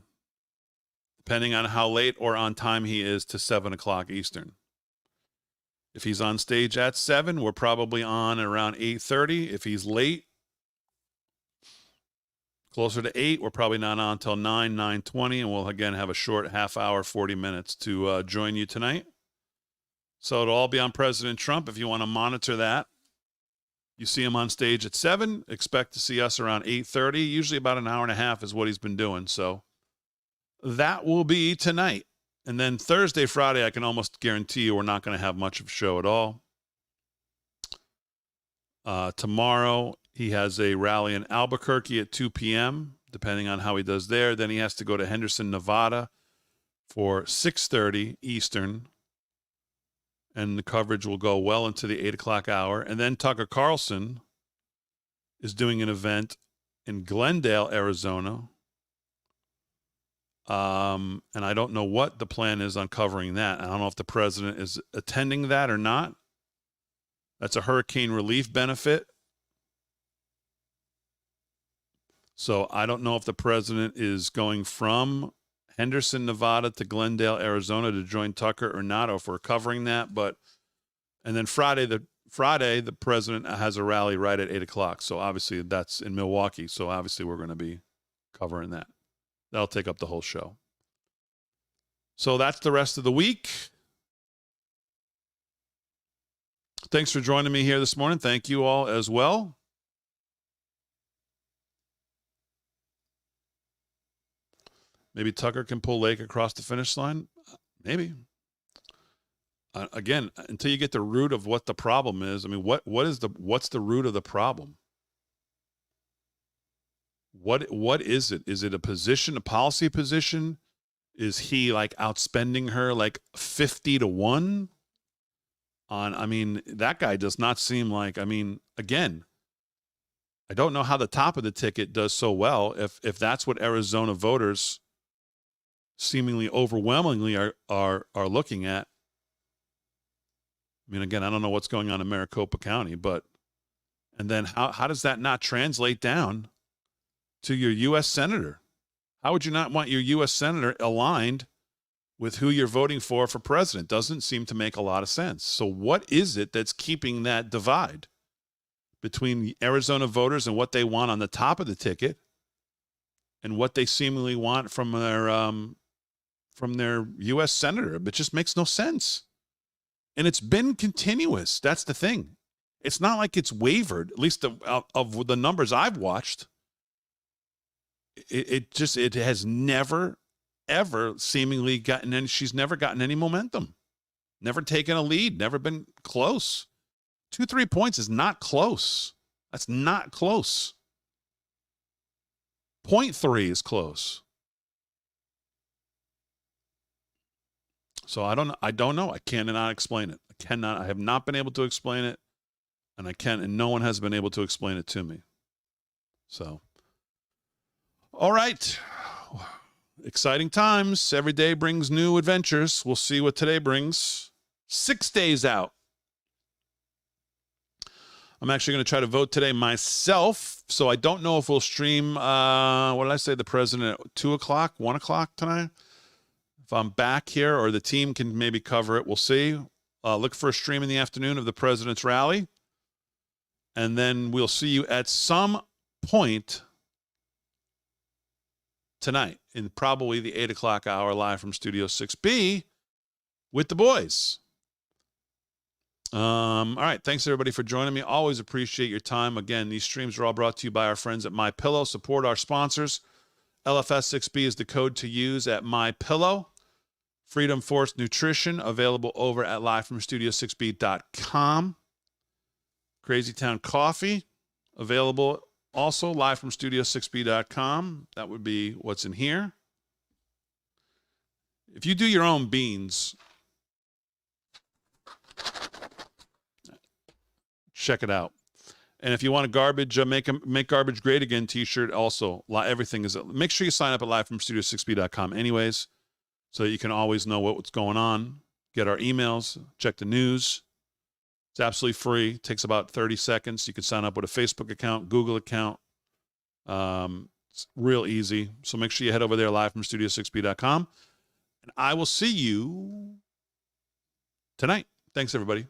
depending on how late or on time he is to 7 o'clock Eastern. If he's on stage at 7, we're probably on around 8:30. If he's late, closer to 8, we're probably not on until 9:20, and we'll again have a short half hour, 40 minutes to join you tonight. So it'll all be on President Trump if you want to monitor that. You see him on stage at 7, expect to see us around 8:30. Usually about an hour and a half is what he's been doing. So that will be tonight. And then Thursday, Friday, I can almost guarantee you we're not going to have much of a show at all. Tomorrow He has a rally in Albuquerque at 2 p.m., depending on how he does there. Then he has to go to Henderson, Nevada for 6:30 Eastern. And the coverage will go well into the 8 o'clock hour. And then Tucker Carlson is doing an event in Glendale, Arizona. And I don't know what the plan is on covering that. I don't know if the president is attending that or not. That's a hurricane relief benefit. So I don't know if the president is going from Henderson, Nevada to Glendale, Arizona to join Tucker or not, or if we're covering that. And then Friday, the president has a rally right at 8 o'clock. So obviously that's in Milwaukee. So obviously we're going to be covering that. That'll take up the whole show. So that's the rest of the week. Thanks for joining me here this morning. Thank you all as well. Maybe Tucker can pull Lake across the finish line. Maybe. Again, until you get the root of what the problem is. I mean, what's the root of the problem? What is it? Is it a position, a policy position? Is he like outspending her like 50-1 on? I mean, that guy does not seem like. I mean, again, I don't know how the top of the ticket does so well if that's what Arizona voters seemingly overwhelmingly are looking at. I mean, again, I don't know what's going on in Maricopa County, and then how does that not translate down to your U.S. senator? How would you not want your U.S. senator aligned with who you're voting for president? Doesn't seem to make a lot of sense. So what is it that's keeping that divide between Arizona voters and what they want on the top of the ticket and what they seemingly want from their U.S. senator? It just makes no sense. And it's been continuous. That's the thing. It's not like it's wavered, at least of the numbers I've watched. It has never, ever seemingly gotten any, she's never gotten any momentum, never taken a lead, never been close. 2-3 points is not close. That's not close. 0.3 is close. So I don't know. I cannot explain it. I have not been able to explain it, and no one has been able to explain it to me. So, all right. Exciting times. Every day brings new adventures. We'll see what today brings. 6 days out. I'm actually going to try to vote today myself. So I don't know if we'll stream, what did I say, the president at 2 o'clock, 1 o'clock tonight? If I'm back here or the team can maybe cover it, we'll see. Look for a stream in the afternoon of the president's rally. And then we'll see you at some point tonight in probably the 8 o'clock hour live from Studio 6B with the boys. All right. Thanks, everybody, for joining me. Always appreciate your time. Again, these streams are all brought to you by our friends at MyPillow. Support our sponsors. LFS6B is the code to use at MyPillow. Freedom Force Nutrition, available over at livefromstudio6b.com. Crazy Town Coffee, available also live from studio6b.com. That would be what's in here. If you do your own beans, check it out. And if you want a garbage, make garbage great again t-shirt, also everything is. Make sure you sign up at livefromstudio6b.com anyways, so that you can always know what's going on. Get our emails, check the news. It's absolutely free. It takes about 30 seconds. You can sign up with a Facebook account, Google account. It's real easy. So make sure you head over there, livefromstudio6b.com. And I will see you tonight. Thanks, everybody.